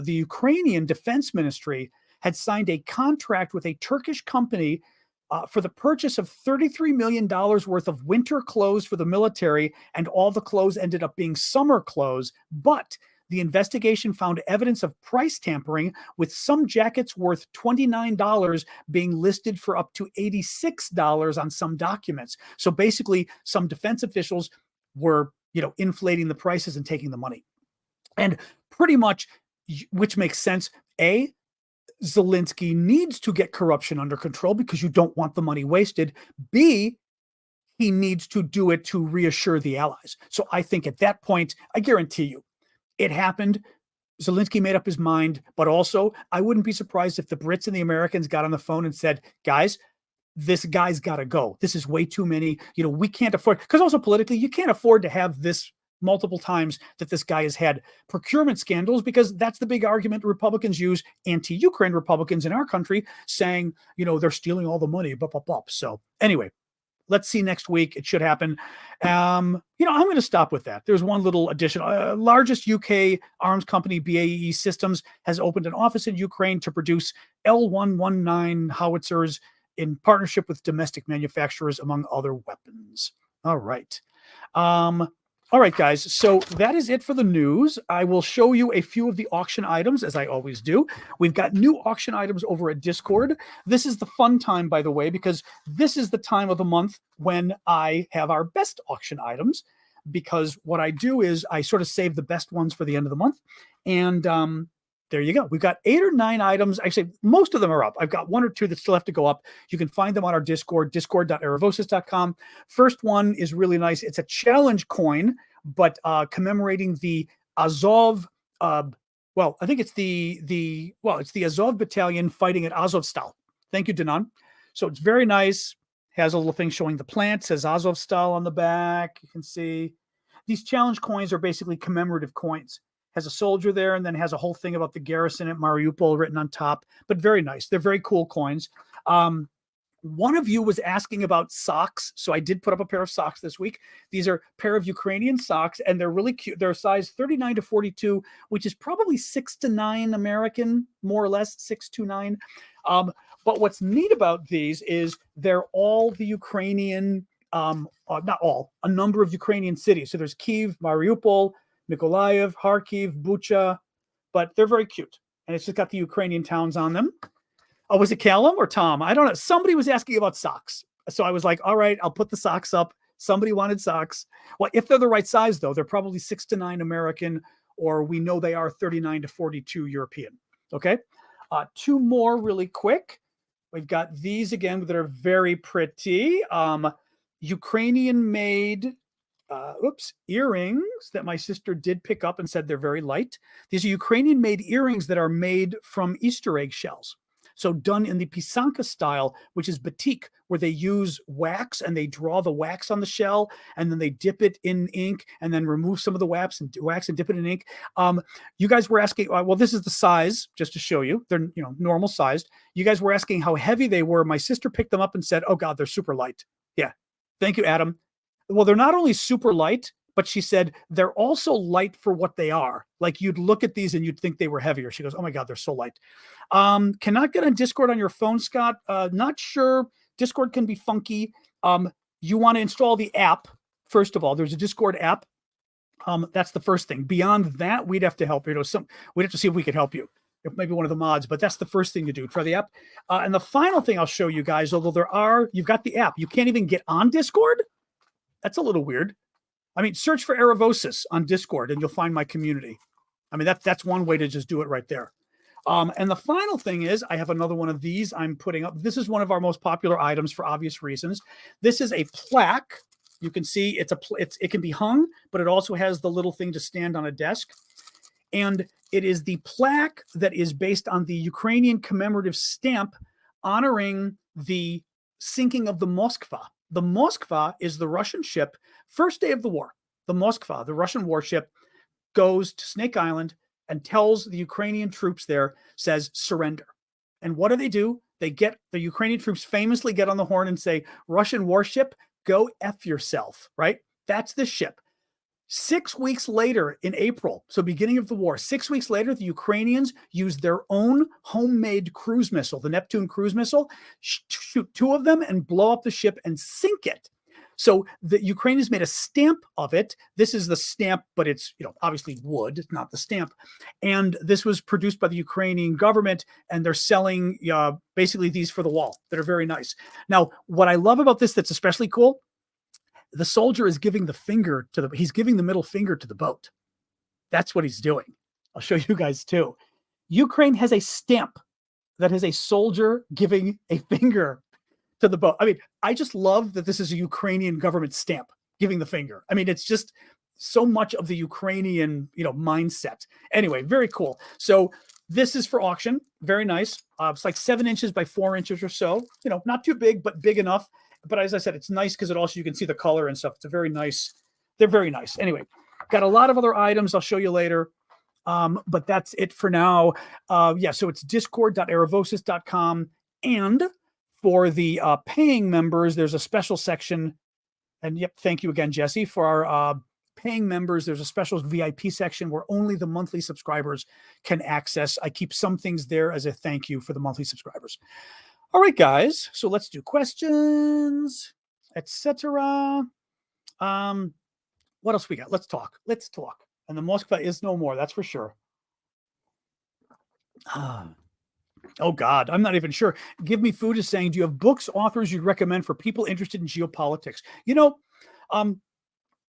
Ukrainian Defense Ministry had signed a contract with a Turkish company for the purchase of $33 million worth of winter clothes for the military, and all the clothes ended up being summer clothes. But the investigation found evidence of price tampering, with some jackets worth $29 being listed for up to $86 on some documents. So basically, some defense officials were inflating the prices and taking the money. And pretty much, which makes sense, A, Zelensky needs to get corruption under control because you don't want the money wasted. B, he needs to do it to reassure the allies. So I think at that point, I guarantee you, it happened. Zelensky made up his mind, but also I wouldn't be surprised if the Brits and the Americans got on the phone and said, guys, this guy's got to go. This is way too many. We can't afford, because also politically, you can't afford to have this multiple times that this guy has had procurement scandals, because that's the big argument Republicans use, anti-Ukraine Republicans in our country, saying, they're stealing all the money, blah, blah, blah. So anyway, let's see next week. It should happen. I'm going to stop with that. There's one little addition. Largest UK arms company, BAE Systems, has opened an office in Ukraine to produce L119 howitzers in partnership with domestic manufacturers, among other weapons. All right. All right, guys. So that is it for the news. I will show you a few of the auction items, as I always do. We've got new auction items over at Discord. This is the fun time, by the way, because this is the time of the month when I have our best auction items, because what I do is I sort of save the best ones for the end of the month. And there you go. We've got 8 or 9 items. Actually, most of them are up. I've got 1 or 2 that still have to go up. You can find them on our Discord, discord.aravosis.com. First one is really nice. It's a challenge coin, but commemorating the Azov. I think it's it's the Azov battalion fighting at Azovstal. Thank you, Danan. So it's very nice. Has a little thing showing the plant. Says Azovstal on the back. You can see these challenge coins are basically commemorative coins. Has a soldier there, and then has a whole thing about the garrison at Mariupol written on top, but very nice. They're very cool coins. One of you was asking about socks, so I did put up a pair of socks this week. These are a pair of Ukrainian socks, and they're really cute. They're size 39 to 42, which is probably 6 to 9 American, more or less, 6 to 9. But what's neat about these is they're all the Ukrainian, not all, a number of Ukrainian cities. So there's Kyiv, Mariupol, Mykolaiv, Kharkiv, Bucha, but they're very cute. And it's just got the Ukrainian towns on them. Oh, was it Callum or Tom? I don't know. Somebody was asking about socks. So I was like, all right, I'll put the socks up. Somebody wanted socks. Well, if they're the right size, though, they're probably 6 to 9 American, or we know they are 39 to 42 European. Okay. 2 more really quick. We've got these again that are very pretty. Ukrainian made earrings that my sister did pick up and said they're very light. These are Ukrainian made earrings that are made from Easter egg shells. So done in the pisanka style, which is batik, where they use wax and they draw the wax on the shell, and then they dip it in ink and then remove some of the wax and dip it in ink. You guys were asking, well, this is the size, just to show you. They're normal sized. You guys were asking how heavy they were. My sister picked them up and said, oh God, they're super light. Yeah. Thank you, Adam. Well, they're not only super light, but she said they're also light for what they are. Like you'd look at these and you'd think they were heavier. She goes, oh my God, they're so light. Cannot get on Discord on your phone, Scott. Not sure. Discord can be funky. You want to install the app. First of all, there's a Discord app. That's the first thing. Beyond that, we'd have to help you. We'd have to see if we could help you. Maybe one of the mods, but that's the first thing to do. Try the app. And the final thing I'll show you guys, although you've got the app, you can't even get on Discord. That's a little weird. I mean, search for Aravosis on Discord and you'll find my community. I mean, that's one way to just do it right there. And the final thing is, I have another one of these I'm putting up. This is one of our most popular items for obvious reasons. This is a plaque. You can see it can be hung, but it also has the little thing to stand on a desk. And it is the plaque that is based on the Ukrainian commemorative stamp honoring the sinking of the Moskva. The Moskva is the Russian ship, first day of the war. The Moskva, the Russian warship, goes to Snake Island and tells the Ukrainian troops there, says, surrender. And what do? The Ukrainian troops famously get on the horn and say, Russian warship, go F yourself, right? That's the ship. 6 weeks later in April, so beginning of the war, 6 weeks later, the Ukrainians used their own homemade cruise missile, the Neptune cruise missile, shoot 2 of them and blow up the ship and sink it. So the Ukrainians made a stamp of it. This is the stamp, but it's obviously wood, not the stamp. And this was produced by the Ukrainian government, and they're selling basically these for the wall that are very nice. Now, what I love about this that's especially cool, the soldier is giving he's giving the middle finger to the boat. That's what he's doing. I'll show you guys too. Ukraine has a stamp that has a soldier giving a finger to the boat. I mean, I just love that this is a Ukrainian government stamp giving the finger. I mean, it's just so much of the Ukrainian, mindset. Anyway, very cool. So this is for auction. Very nice. It's like 7 inches by 4 inches or so. Not too big, but big enough. But as I said, it's nice because you can see the color and stuff. It's they're very nice. Anyway, got a lot of other items I'll show you later. But that's it for now. So it's discord.aravosis.com. And for the paying members, there's a special section. And yep, thank you again, Jesse. For our paying members, there's a special VIP section where only the monthly subscribers can access. I keep some things there as a thank you for the monthly subscribers. All right, guys. So let's do questions, etc. What else we got? Let's talk. And the Moskva is no more. That's for sure. Oh God, I'm not even sure. Give Me Food is saying, do you have books, authors you'd recommend for people interested in geopolitics?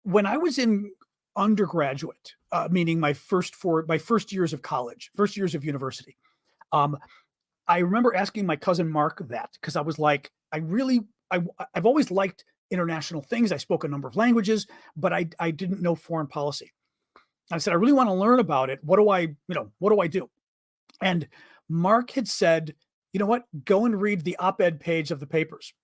When I was in undergraduate, meaning my first years of college, first years of university, I remember asking my cousin Mark that because I was like, I've always liked international things. I spoke a number of languages, but I didn't know foreign policy. I said, I really want to learn about it. What do I do? And Mark had said, you know what? Go and read the op-ed page of the papers.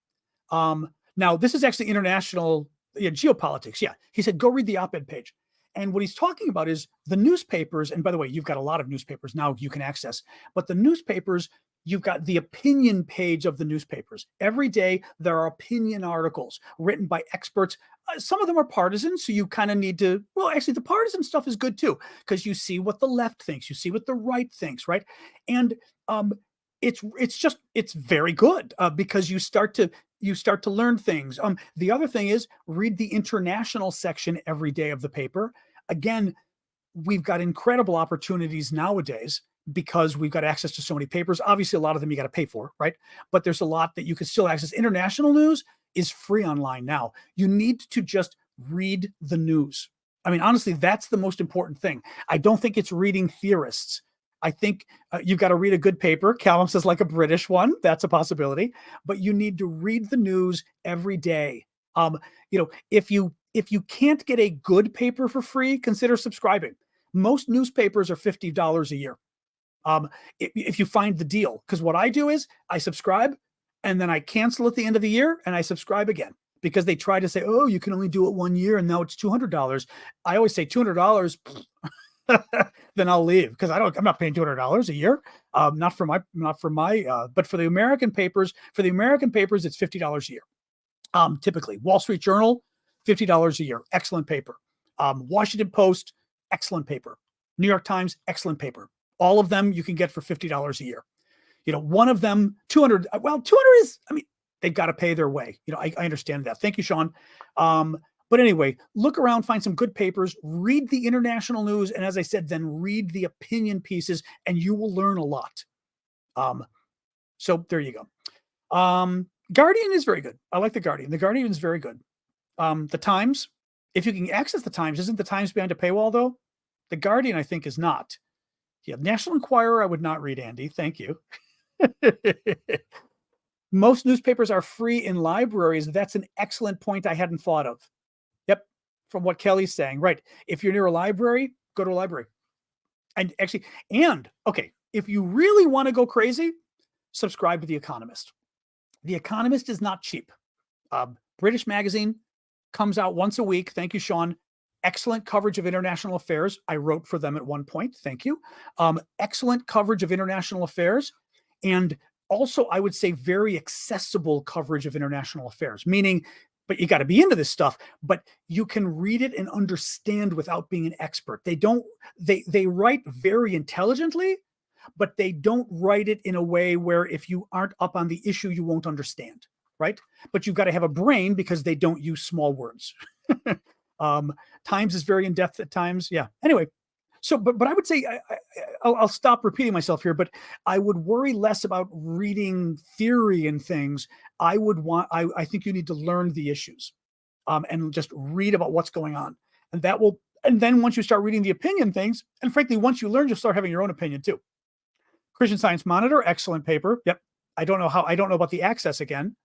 Now, this is actually international geopolitics. Yeah. He said, go read the op-ed page. And what he's talking about is the newspapers. And by the way, you've got a lot of newspapers now you can access. But the newspapers, you've got the opinion page of the newspapers. Every day, there are opinion articles written by experts. Some of them are partisan, so you kind of need to, actually, the partisan stuff is good too, because you see what the left thinks, you see what the right thinks, right? And it's very good because you start to learn things. The other thing is read the international section every day of the paper. Again, we've got incredible opportunities nowadays because we've got access to so many papers. Obviously, a lot of them you got to pay for, right? But there's a lot that you can still access. International news is free online now. You need to just read the news. I mean, honestly, that's the most important thing. I don't think it's reading theorists. I think you've got to read a good paper. Callum says like a British one. That's a possibility. But you need to read the news every day. If you can't get a good paper for free, consider subscribing. Most newspapers are $50 a year. If you find the deal, because what I do is I subscribe and then I cancel at the end of the year and I subscribe again because they try to say, oh, you can only do it 1 year and now it's $200. I always say $200, then I'll leave because I'm not paying $200 a year. But for the American papers, it's $50 a year. Typically Wall Street Journal, $50 a year. Excellent paper. Washington Post, excellent paper. New York Times, excellent paper. All of them you can get for $50 a year. One of them, 200. Well, 200 is, they've got to pay their way. I understand that. Thank you, Sean. But anyway, look around, find some good papers, read the international news, and as I said, then read the opinion pieces, and you will learn a lot. So there you go. Guardian is very good. I like the Guardian. The Guardian is very good. The Times, if you can access the Times, isn't the Times behind a paywall though? The Guardian, I think, is not. Yeah, National Enquirer, I would not read, Andy. Thank you. Most newspapers are free in libraries. That's an excellent point I hadn't thought of. Yep, from what Kelly's saying. Right. If you're near a library, go to a library. And actually, okay, if you really want to go crazy, subscribe to The Economist. The Economist is not cheap. British magazine, comes out once a week. Thank you, Sean. Excellent coverage of international affairs. I wrote for them at one point. Thank you. Excellent coverage of international affairs. And also, I would say very accessible coverage of international affairs, meaning, but you got to be into this stuff, but you can read it and understand without being an expert. They write very intelligently, but they don't write it in a way where if you aren't up on the issue, you won't understand, right? But you've got to have a brain because they don't use small words. Times is very in-depth at times. Yeah. Anyway, so, but I would say, I'll stop repeating myself here, but I would worry less about reading theory and things. I think you need to learn the issues and just read about what's going on. And then once you start reading the opinion things, and frankly, once you learn, you'll start having your own opinion too. Christian Science Monitor, excellent paper. Yep. I don't know about the access again,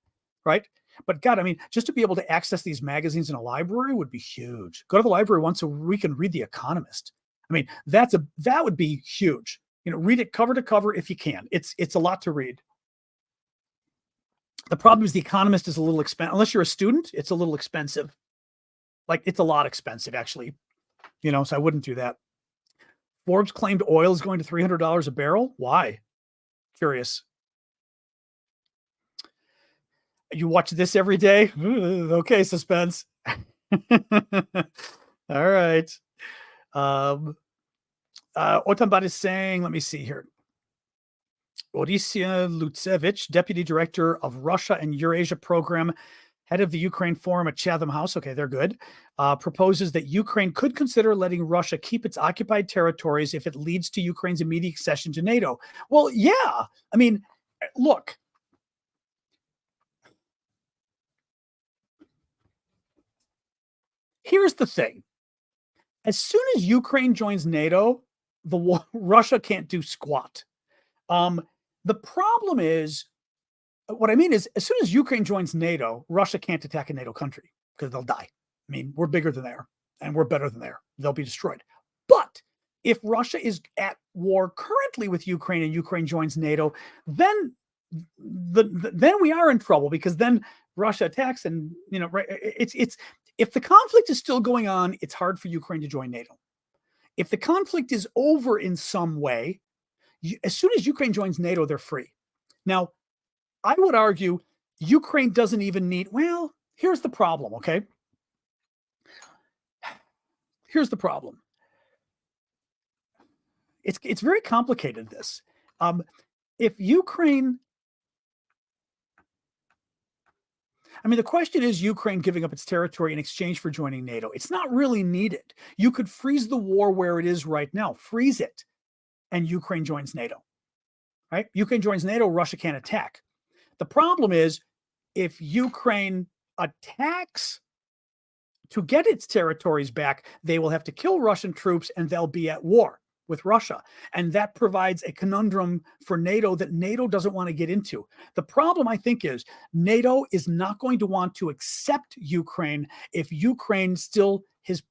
right? But God, just to be able to access these magazines in a library would be huge. Go to the library once a week and read The Economist. That would be huge. Read it cover to cover if you can. It's a lot to read. The problem is The Economist is a little expensive. Unless you're a student, it's a little expensive. Like, it's a lot expensive, actually. So I wouldn't do that. Forbes claimed oil is going to $300 a barrel. Why? Curious. You watch this every day? Okay, suspense. All right. Otambat is saying, let me see here. Odyssia Lutsevich, Deputy Director of Russia and Eurasia Program, head of the Ukraine Forum at Chatham House. Okay, they're good. Proposes that Ukraine could consider letting Russia keep its occupied territories if it leads to Ukraine's immediate accession to NATO. Well, yeah. Look. Here's the thing. As soon as Ukraine joins NATO, Russia can't do squat. The problem is, what I mean is, as soon as Ukraine joins NATO, Russia can't attack a NATO country because they'll die. We're bigger than they are, and we're better than they are. They'll be destroyed. But if Russia is at war currently with Ukraine and Ukraine joins NATO, then we are in trouble, because then Russia attacks, and it's if the conflict is still going on, it's hard for Ukraine to join NATO. If the conflict is over in some way, as soon as Ukraine joins NATO, they're free. Now, I would argue Ukraine doesn't even need, well, here's the problem, okay? Here's the problem. It's very complicated, this. If Ukraine, the question is Ukraine giving up its territory in exchange for joining NATO. It's not really needed. You could freeze the war where it is right now. Freeze it. And Ukraine joins NATO. Right? Ukraine joins NATO, Russia can't attack. The problem is, if Ukraine attacks to get its territories back, they will have to kill Russian troops, and they'll be at war with Russia. And that provides a conundrum for NATO that NATO doesn't want to get into. The problem, I think, is NATO is not going to want to accept Ukraine if Ukraine still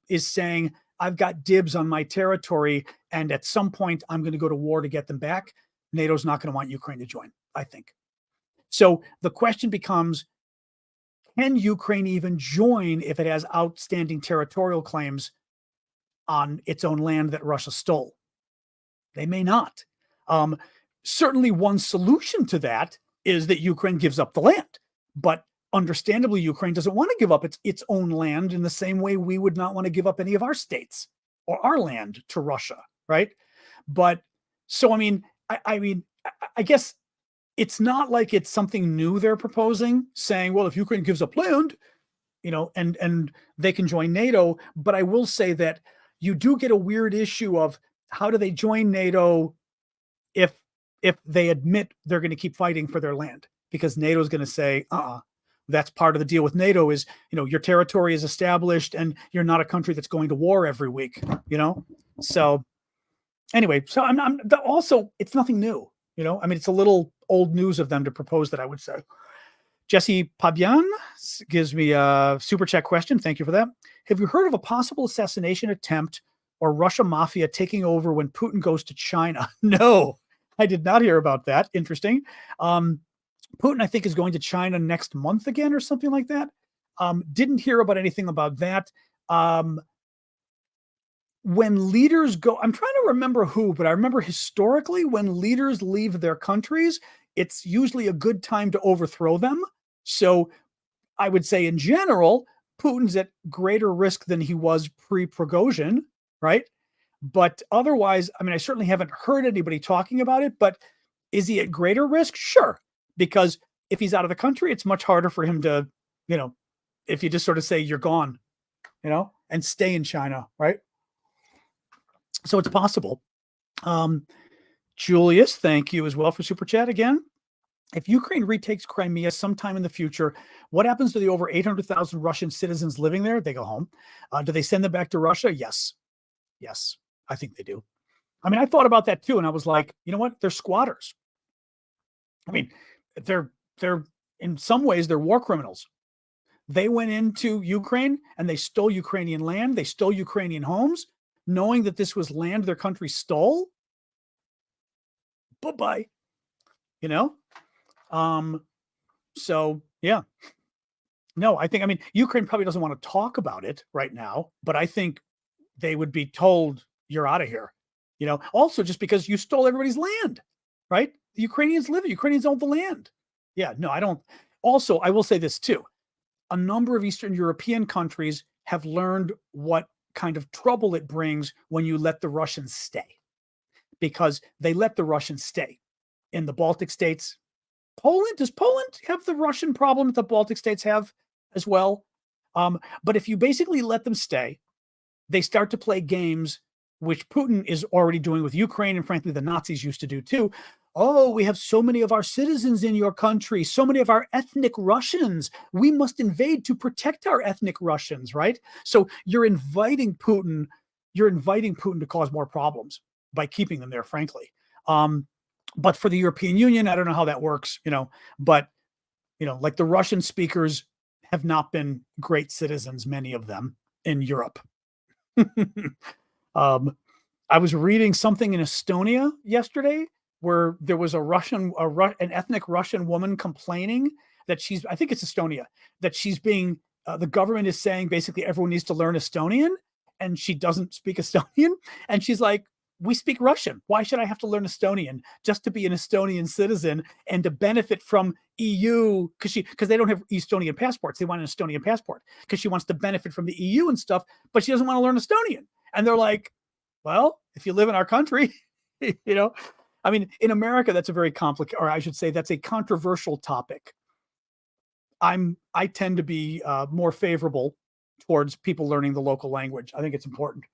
is saying, I've got dibs on my territory, and at some point I'm going to go to war to get them back. NATO's not going to want Ukraine to join, I think. So the question becomes, can Ukraine even join if it has outstanding territorial claims on its own land that Russia stole? They may not. Certainly one solution to that is that Ukraine gives up the land. But understandably, Ukraine doesn't want to give up its own land in the same way we would not want to give up any of our states or our land to Russia, right? But so I guess it's not like it's something new they're proposing, saying, well, if Ukraine gives up land, and they can join NATO. But I will say that you do get a weird issue of how do they join NATO if they admit they're going to keep fighting for their land, because NATO is going to say, that's part of the deal with NATO is, your territory is established and you're not a country that's going to war every week, So anyway, so I'm also, it's nothing new, it's a little old news of them to propose that, I would say. Jesse Pabian gives me a super chat question. Thank you for that. Have you heard of a possible assassination attempt or Russia mafia taking over when Putin goes to China? No, I did not hear about that. Interesting. Putin, I think, is going to China next month again or something like that. Didn't hear about anything about that. When leaders go, I'm trying to remember who, but I remember historically when leaders leave their countries, it's usually a good time to overthrow them. So I would say in general, Putin's at greater risk than he was pre-Prigozhin, right? But otherwise, I certainly haven't heard anybody talking about it, but is he at greater risk? Sure. Because if he's out of the country, it's much harder for him to, if you just sort of say you're gone, and stay in China, right? So it's possible. Julius, thank you as well for Super Chat again. If Ukraine retakes Crimea sometime in the future, what happens to the over 800,000 Russian citizens living there? They go home. Do they send them back to Russia? Yes. Yes, I think they do. I thought about that too, and I was like, you know what? They're squatters. They're in some ways, they're war criminals. They went into Ukraine and they stole Ukrainian land. They stole Ukrainian homes, knowing that this was land their country stole. Bye-bye. So yeah. No, I think, Ukraine probably doesn't want to talk about it right now, but I think they would be told you're out of here. Also just because you stole everybody's land, right? The Ukrainians live it. Ukrainians own the land. Yeah, no, I don't. Also, I will say this too. A number of Eastern European countries have learned what kind of trouble it brings when you let the Russians stay, because they let the Russians stay in the Baltic states. Does Poland have the Russian problem that the Baltic states have as well? But if you basically let them stay, they start to play games, which Putin is already doing with Ukraine, and frankly, the Nazis used to do too. Oh, we have so many of our citizens in your country, so many of our ethnic Russians. We must invade to protect our ethnic Russians, right? So you're inviting Putin to cause more problems by keeping them there, frankly. But for the European Union, I don't know how that works, but, like the Russian speakers have not been great citizens, many of them in Europe. I was reading something in Estonia yesterday where there was an ethnic Russian woman complaining that I think it's Estonia, that she's being, the government is saying basically everyone needs to learn Estonian, and she doesn't speak Estonian. And she's like, we speak Russian. Why should I have to learn Estonian just to be an Estonian citizen and to benefit from EU? Because they don't have Estonian passports. They want an Estonian passport because she wants to benefit from the EU and stuff, but she doesn't want to learn Estonian. And they're like, well, if you live in our country, in America, that's a very complicated, or I should say that's a controversial topic. I tend to be more favorable towards people learning the local language. I think it's important.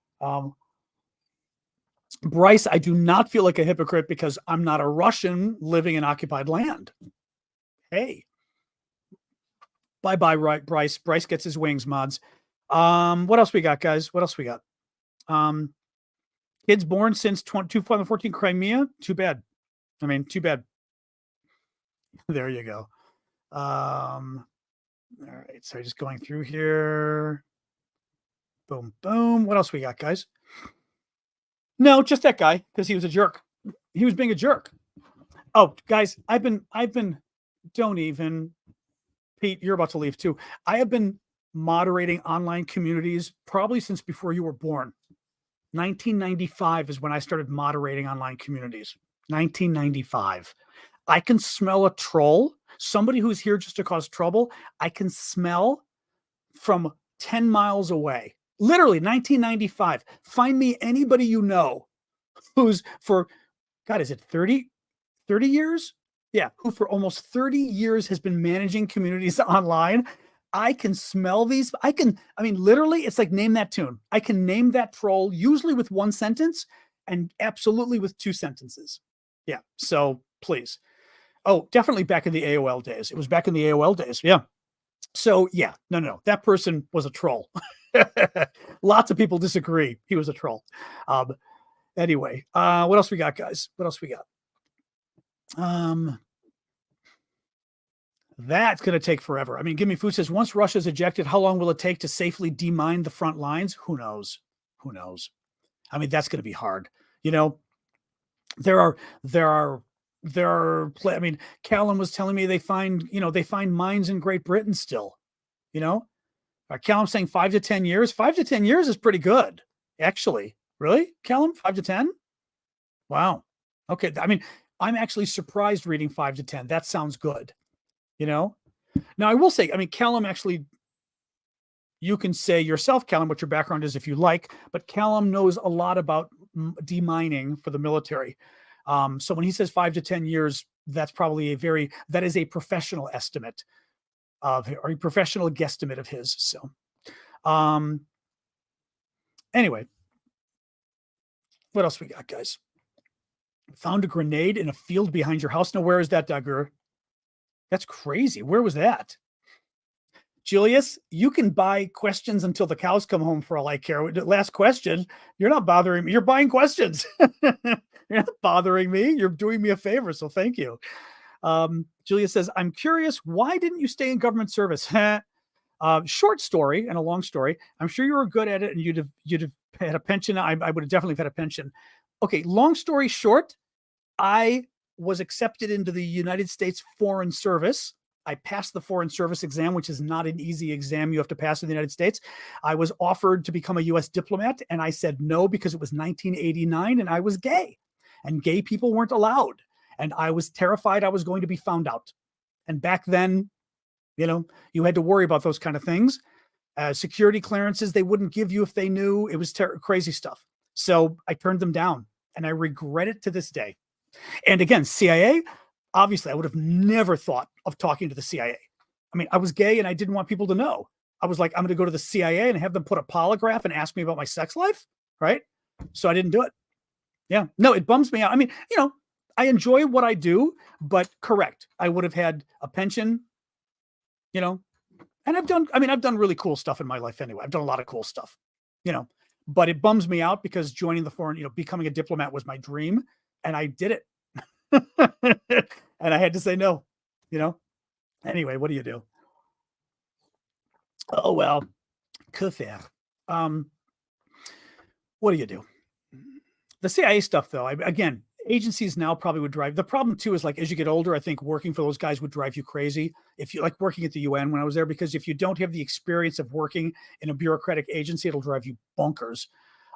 Bryce, I do not feel like a hypocrite because I'm not a Russian living in occupied land. Hey. Bye-bye, right, Bryce. Bryce gets his wings, mods. What else we got, guys? What else we got? Kids born since 2014 Crimea. Too bad. Too bad. There you go. All right. So just going through here. Boom, boom. What else we got, guys? No, just that guy, because he was a jerk. He was being a jerk. Oh, guys, don't even, Pete, you're about to leave too. I have been moderating online communities probably since before you were born. 1995 is when I started moderating online communities. 1995. I can smell a troll Somebody who's here just to cause trouble, I can smell from 10 miles away. Literally 1995. Find me anybody you know who's for, God, is it 30 years? Yeah, who for almost 30 years has been managing communities online. I can smell these. Literally, it's like name that tune. I can name that troll usually with one sentence and absolutely with two sentences. Yeah, so please. Oh, definitely back in the AOL days. It was back in the AOL days. Yeah. So yeah, no. That person was a troll. Lots of people disagree. He was a troll. Anyway, what else we got, guys? What else we got? That's going to take forever. Give me food says, once Russia's ejected, how long will it take to safely demine the front lines? Who knows? That's going to be hard. There are, Callum was telling me they find mines in Great Britain still, Callum saying 5 to 10 years. 5 to 10 years is pretty good, actually. Really, Callum? 5 to 10? Wow. Okay. I'm actually surprised reading 5 to 10. That sounds good. Now I will say, Callum actually, you can say yourself, Callum, what your background is if you like, but Callum knows a lot about demining for the military. So when he says 5 to 10 years, that's probably that is a professional estimate or a professional guesstimate of his. So, anyway, what else we got, guys? Found a grenade in a field behind your house. Now, where is that, Dagger? That's crazy. Where was that? Julius, you can buy questions until the cows come home for all I care. Last question. You're not bothering me. You're buying questions. You're not bothering me. You're doing me a favor. So thank you. Julius says, I'm curious, why didn't you stay in government service? Short story and a long story. I'm sure you were good at it and you'd have had a pension. I would have definitely had a pension. Okay. Long story short, I was accepted into the United States Foreign Service. I passed the Foreign Service exam, which is not an easy exam you have to pass in the United States. I was offered to become a U.S. diplomat, and I said no because it was 1989 and I was gay, and gay people weren't allowed. And I was terrified I was going to be found out. And back then, you had to worry about those kind of things. Security clearances, they wouldn't give you if they knew. It was crazy stuff. So I turned them down, and I regret it to this day. And again, CIA, obviously, I would have never thought of talking to the CIA. I was gay and I didn't want people to know. I was like, I'm going to go to the CIA and have them put a polygraph and ask me about my sex life, right? So I didn't do it. Yeah. No, it bums me out. I enjoy what I do, but correct. I would have had a pension, and I've done really cool stuff in my life anyway. I've done a lot of cool stuff, but it bums me out because joining the foreign, becoming a diplomat was my dream. And I did it. And I had to say no, Anyway, what do you do? Oh, well, que faire? What do you do? The CIA stuff, though, again, agencies now probably would drive. The problem, too, is like as you get older, I think working for those guys would drive you crazy. If you like working at the UN when I was there, because if you don't have the experience of working in a bureaucratic agency, it'll drive you bonkers.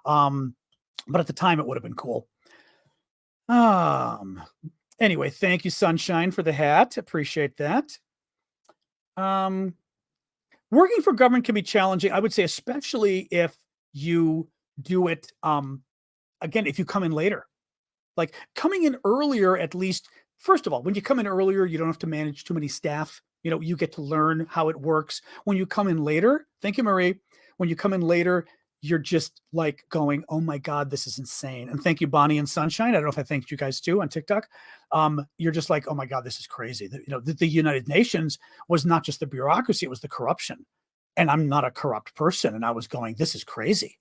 But at the time, it would have been cool. Anyway, thank you, Sunshine, for the hat. Appreciate that. Working for government can be challenging, I would say, especially if you do it, again, if you come in later. Like coming in earlier, at least, first of all, when you come in earlier, you don't have to manage too many staff. You get to learn how it works. When you come in later, thank you, Marie. When you come in later, you're just like going, oh my God, this is insane. And thank you, Bonnie and Sunshine. I don't know if I thanked you guys too on TikTok. You're just like, oh my God, this is crazy. The United Nations was not just the bureaucracy, it was the corruption. And I'm not a corrupt person. And I was going, this is crazy.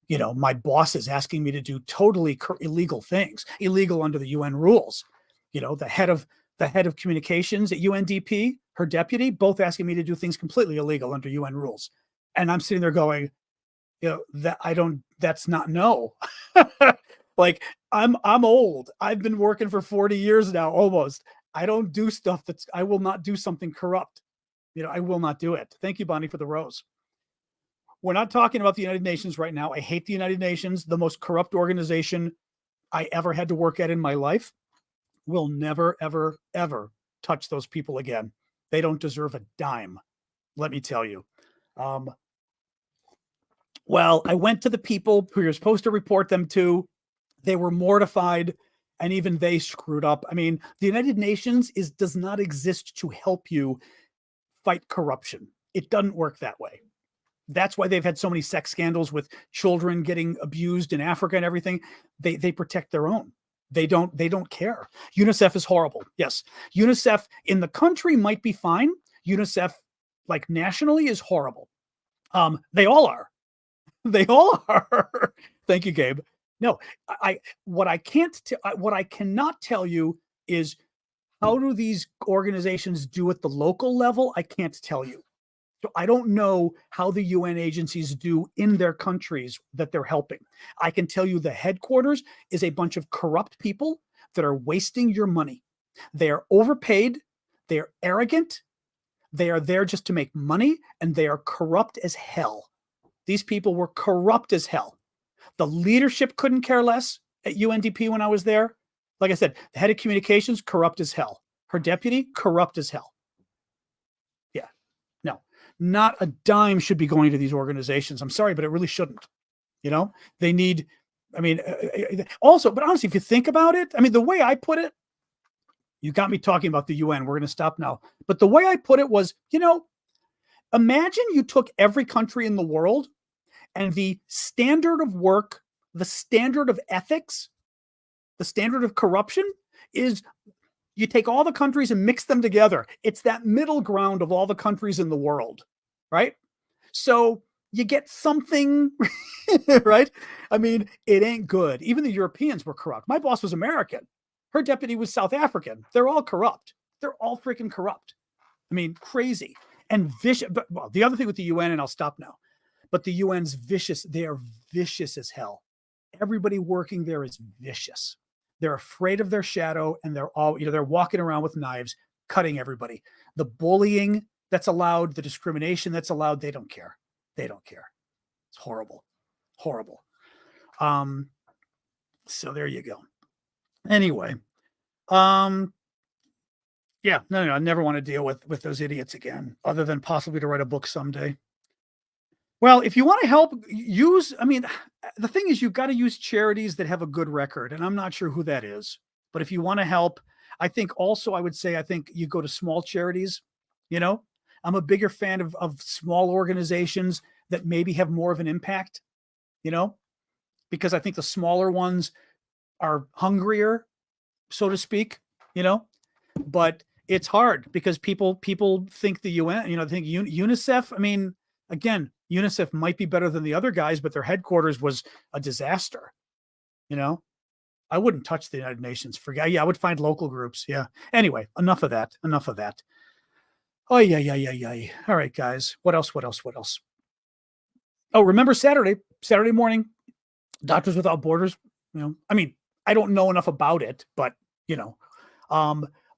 My boss is asking me to do totally illegal things, illegal under the UN rules. The head of communications at UNDP, her deputy, both asking me to do things completely illegal under UN rules. And I'm sitting there going, that's not no. Like I'm old. I've been working for 40 years now, almost. I don't do stuff I will not do something corrupt. I will not do it. Thank you, Bonnie, for the rose. We're not talking about the United Nations right now. I hate the United Nations, the most corrupt organization I ever had to work at in my life. Will never, ever, ever touch those people again. They don't deserve a dime, let me tell you. Well, I went to the people who you're supposed to report them to. They were mortified, and even they screwed up. I mean, the United Nations does not exist to help you fight corruption. It doesn't work that way. That's why they've had so many sex scandals with children getting abused in Africa and everything. They protect their own. They don't care. UNICEF is horrible. Yes. UNICEF in the country might be fine. UNICEF, like nationally, is horrible. They all are. They all are. Thank you, Gabe. No, what I cannot tell you is how do these organizations do at the local level? I can't tell you. So I don't know how the UN agencies do in their countries that they're helping. I can tell you the headquarters is a bunch of corrupt people that are wasting your money. They are overpaid. They are arrogant. They are there just to make money, and they are corrupt as hell. These people were corrupt as hell. The leadership couldn't care less at UNDP when I was there. Like I said, the head of communications, corrupt as hell. Her deputy, corrupt as hell. Yeah, no, not a dime should be going to these organizations. I'm sorry, but it really shouldn't. You know, they need, I mean, also, but honestly, if you think about it, I mean, the way I put it, you got me talking about the UN. We're going to stop now. But the way I put it was, you know, imagine you took every country in the world and the standard of work, the standard of ethics, the standard of corruption is you take all the countries and mix them together. It's that middle ground of all the countries in the world, right? So you get something, right? I mean, it ain't good. Even the Europeans were corrupt. My boss was American. Her deputy was South African. They're all corrupt. They're all freaking corrupt. I mean, crazy and vicious. But well, the other thing with the UN, and I'll stop now, but the UN's vicious. They are vicious as hell. Everybody working there is vicious. They're afraid of their shadow, and they're all, you know, they're walking around with knives, cutting everybody. The bullying that's allowed, the discrimination that's allowed, they don't care. They don't care. It's horrible. Horrible. So there you go. Anyway, yeah, no, I never want to deal with those idiots again, other than possibly to write a book someday. Well, if you want to help, I mean, the thing is, you've got to use charities that have a good record, and I'm not sure who that is. But if you want to help, I think also I would say, I think you go to small charities. You know, I'm a bigger fan of small organizations that maybe have more of an impact, you know, because I think the smaller ones are hungrier, so to speak, you know, but it's hard because people think the UN, you know, think UNICEF. I mean, again, UNICEF might be better than the other guys, but their headquarters was a disaster. You know, I wouldn't touch the United Nations. Forget. Yeah, I would find local groups. Yeah. Anyway, enough of that. Enough of that. Oh, yeah. All right, guys. What else? Oh, remember Saturday morning, Doctors Without Borders. You know, I mean, I don't know enough about it, but you know,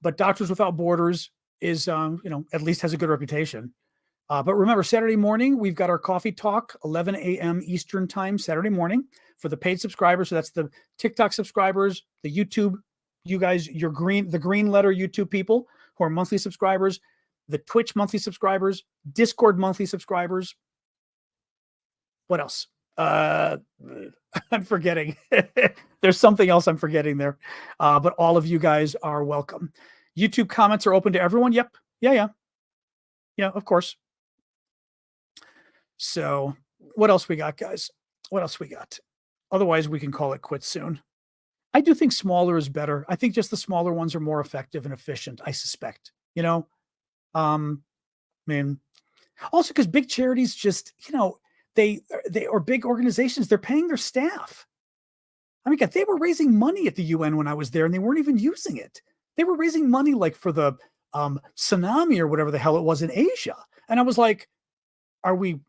but Doctors Without Borders is, you know, at least has a good reputation. But remember, Saturday morning, we've got our coffee talk, 11 a.m. Eastern time, Saturday morning for the paid subscribers. So that's the TikTok subscribers, the YouTube, you guys, the green letter YouTube people who are monthly subscribers, the Twitch monthly subscribers, Discord monthly subscribers. What else? I'm forgetting. There's something else I'm forgetting there. But all of you guys are welcome. YouTube comments are open to everyone. Yep. Yeah, of course. So what else we got, guys? What else we got? Otherwise, we can call it quits soon. I do think smaller is better. I think just the smaller ones are more effective and efficient, I suspect. You know, I mean, also because big charities just, you know, they or big organizations, they're paying their staff. I mean, God, they were raising money at the UN when I was there, and they weren't even using it. They were raising money like for the tsunami or whatever the hell it was in Asia. And I was like, are we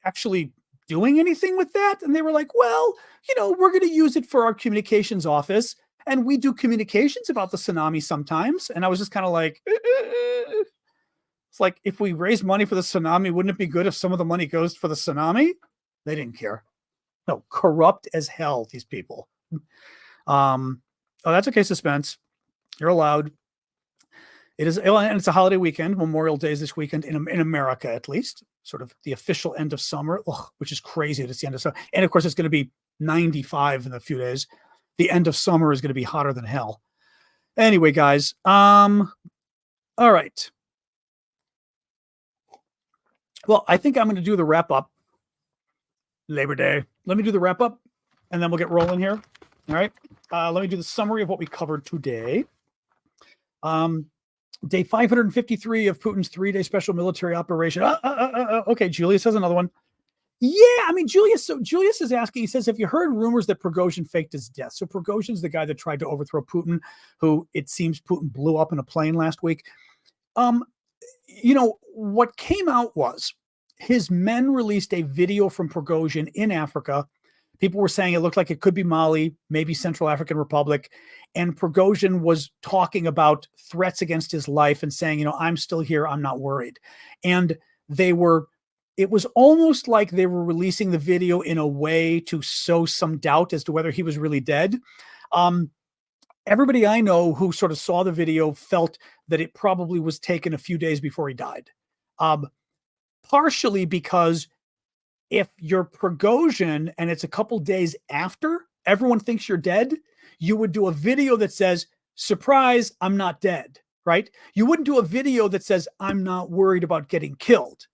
actually doing anything with that? And they were like, well, you know, we're going to use it for our communications office. And we do communications about the tsunami sometimes. And I was just kind of like, it's like, if we raise money for the tsunami, wouldn't it be good if some of the money goes for the tsunami? They didn't care. No, corrupt as hell, these people. Oh, that's okay, Suspense. You're allowed. It is, and it's a holiday weekend. Memorial Day is this weekend in America, at least, sort of the official end of summer, which is crazy. It's the end of summer. And of course, it's going to be 95 in a few days. The end of summer is going to be hotter than hell. Anyway, guys, all right. Well, I think I'm going to do the wrap up. Labor Day. Let me do the wrap up, and then we'll get rolling here. All right. Let me do the summary of what we covered today. Day 553 of Putin's 3-day special military operation. Okay, Julius has another one. Yeah, I mean, Julius is asking, he says, have you heard rumors that Prigozhin faked his death? So Prigozhin's the guy that tried to overthrow Putin, who it seems Putin blew up in a plane last week. What came out was his men released a video from Prigozhin in Africa. People were saying it looked like it could be Mali, maybe Central African Republic. And Prigozhin was talking about threats against his life and saying, I'm still here. I'm not worried. And it was almost like they were releasing the video in a way to sow some doubt as to whether he was really dead. Everybody I know who sort of saw the video felt that it probably was taken a few days before he died. Partially because if you're Prigozhin and it's a couple days after everyone thinks you're dead, you would do a video that says, surprise, I'm not dead, right? You wouldn't do a video that says, I'm not worried about getting killed.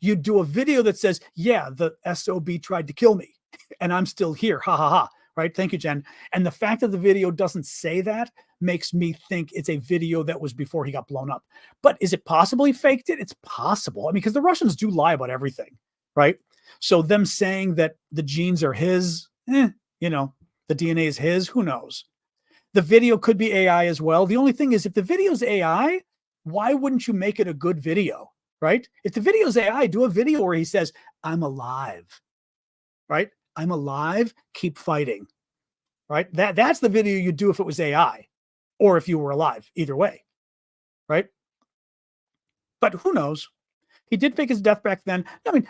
You'd do a video that says, yeah, the SOB tried to kill me and I'm still here. Ha ha ha. Right. Thank you, Jen. And the fact that the video doesn't say that makes me think it's a video that was before he got blown up. But is it possible he faked it? It's possible. I mean, because the Russians do lie about everything. Right. So them saying that the genes are his, the DNA is his, who knows? The video could be AI as well. The only thing is, if the video's AI, why wouldn't you make it a good video? Right? If the video's AI, do a video where he says, I'm alive. Right? I'm alive, keep fighting, right? That's the video you'd do if it was AI or if you were alive, either way, right? But who knows? He did fake his death back then. I mean,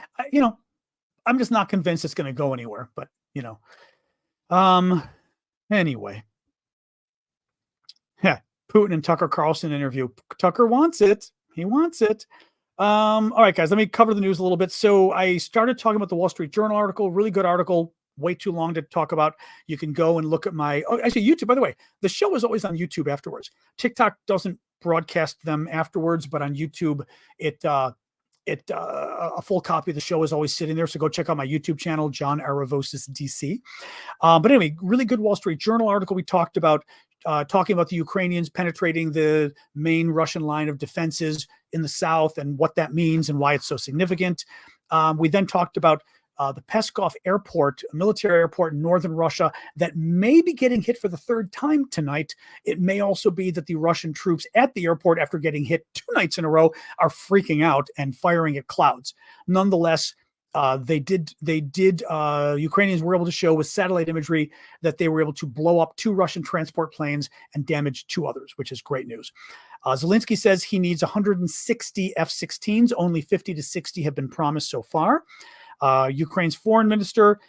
I'm just not convinced it's going to go anywhere, but, anyway. Yeah, Putin and Tucker Carlson interview. Tucker wants it. He wants it. All right, guys, let me cover the news a little bit. So I started talking about the Wall Street Journal article, really good article, way too long to talk about. You can go and look at actually YouTube, by the way, the show is always on YouTube afterwards. TikTok doesn't broadcast them afterwards, but on YouTube, a full copy of the show is always sitting there. So go check out my YouTube channel, John Aravosis DC. But anyway, really good Wall Street Journal article. We talked about talking about the Ukrainians penetrating the main Russian line of defenses in the south and what that means and why it's so significant. We then talked about the Peskov airport, a military airport in northern Russia that may be getting hit for the third time tonight. It may also be that the Russian troops at the airport, after getting hit 2 nights in a row, are freaking out and firing at clouds. Nonetheless, Ukrainians were able to show with satellite imagery that they were able to blow up 2 Russian transport planes and damage 2 others, which is great news. Zelensky says he needs 160 F-16s. Only 50 to 60 have been promised so far. Ukraine's foreign minister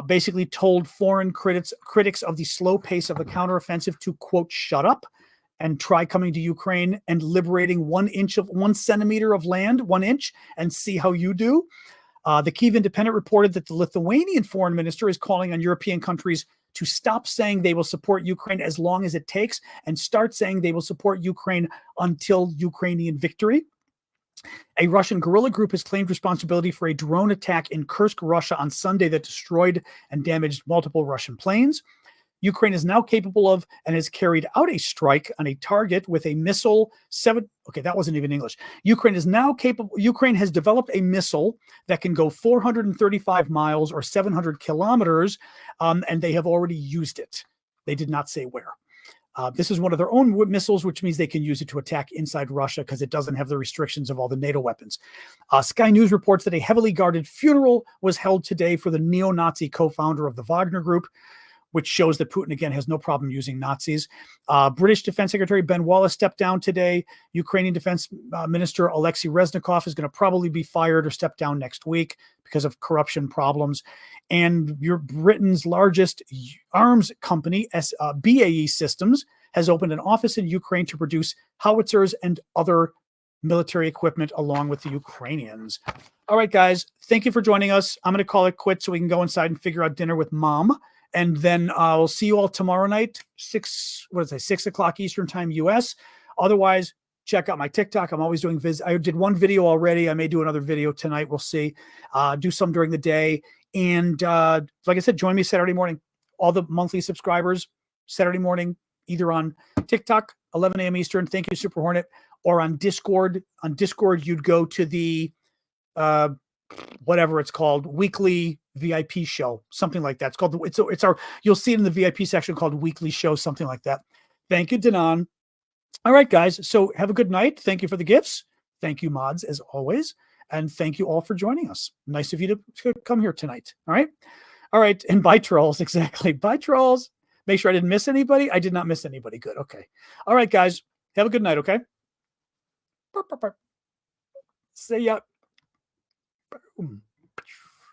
basically told foreign critics of the slow pace of the counteroffensive to, quote, shut up and try coming to Ukraine and liberating 1 centimeter of land, 1 inch, and see how you do. The Kyiv Independent reported that the Lithuanian foreign minister is calling on European countries to stop saying they will support Ukraine as long as it takes and start saying they will support Ukraine until Ukrainian victory. A Russian guerrilla group has claimed responsibility for a drone attack in Kursk, Russia on Sunday that destroyed and damaged multiple Russian planes. Ukraine is now capable of and has carried out a strike on a target with a missile. That wasn't even English. Ukraine has developed a missile that can go 435 miles or 700 kilometers, and they have already used it. They did not say where. This is one of their own missiles, which means they can use it to attack inside Russia because it doesn't have the restrictions of all the NATO weapons. Sky News reports that a heavily guarded funeral was held today for the neo-Nazi co-founder of the Wagner Group, which shows that Putin, again, has no problem using Nazis. British Defense Secretary Ben Wallace stepped down today. Ukrainian Defense Minister Alexei Reznikov is going to probably be fired or step down next week because of corruption problems. And Britain's largest arms company, BAE Systems, has opened an office in Ukraine to produce howitzers and other military equipment along with the Ukrainians. All right, guys, thank you for joining us. I'm going to call it quits so we can go inside and figure out dinner with Mom. And then I'll see you all tomorrow night, 6 o'clock Eastern time, US. Otherwise, check out my TikTok. I'm always doing I did one video already. I may do another video tonight. We'll see. Do some during the day. And like I said, join me Saturday morning. All the monthly subscribers, Saturday morning, either on TikTok, 11 a.m. Eastern. Thank you, Super Hornet. Or on Discord. On Discord, you'd go to the whatever it's called, weekly VIP show, something like that. It's called it's our. You'll see it in the VIP section called Weekly Show, something like that. Thank you, Danan. All right, guys. So have a good night. Thank you for the gifts. Thank you, mods, as always. And thank you all for joining us. Nice of you to come here tonight. All right. All right. And bye, trolls. Exactly. Bye, trolls. Make sure I didn't miss anybody. I did not miss anybody. Good. Okay. All right, guys. Have a good night. Okay. See ya. Boom.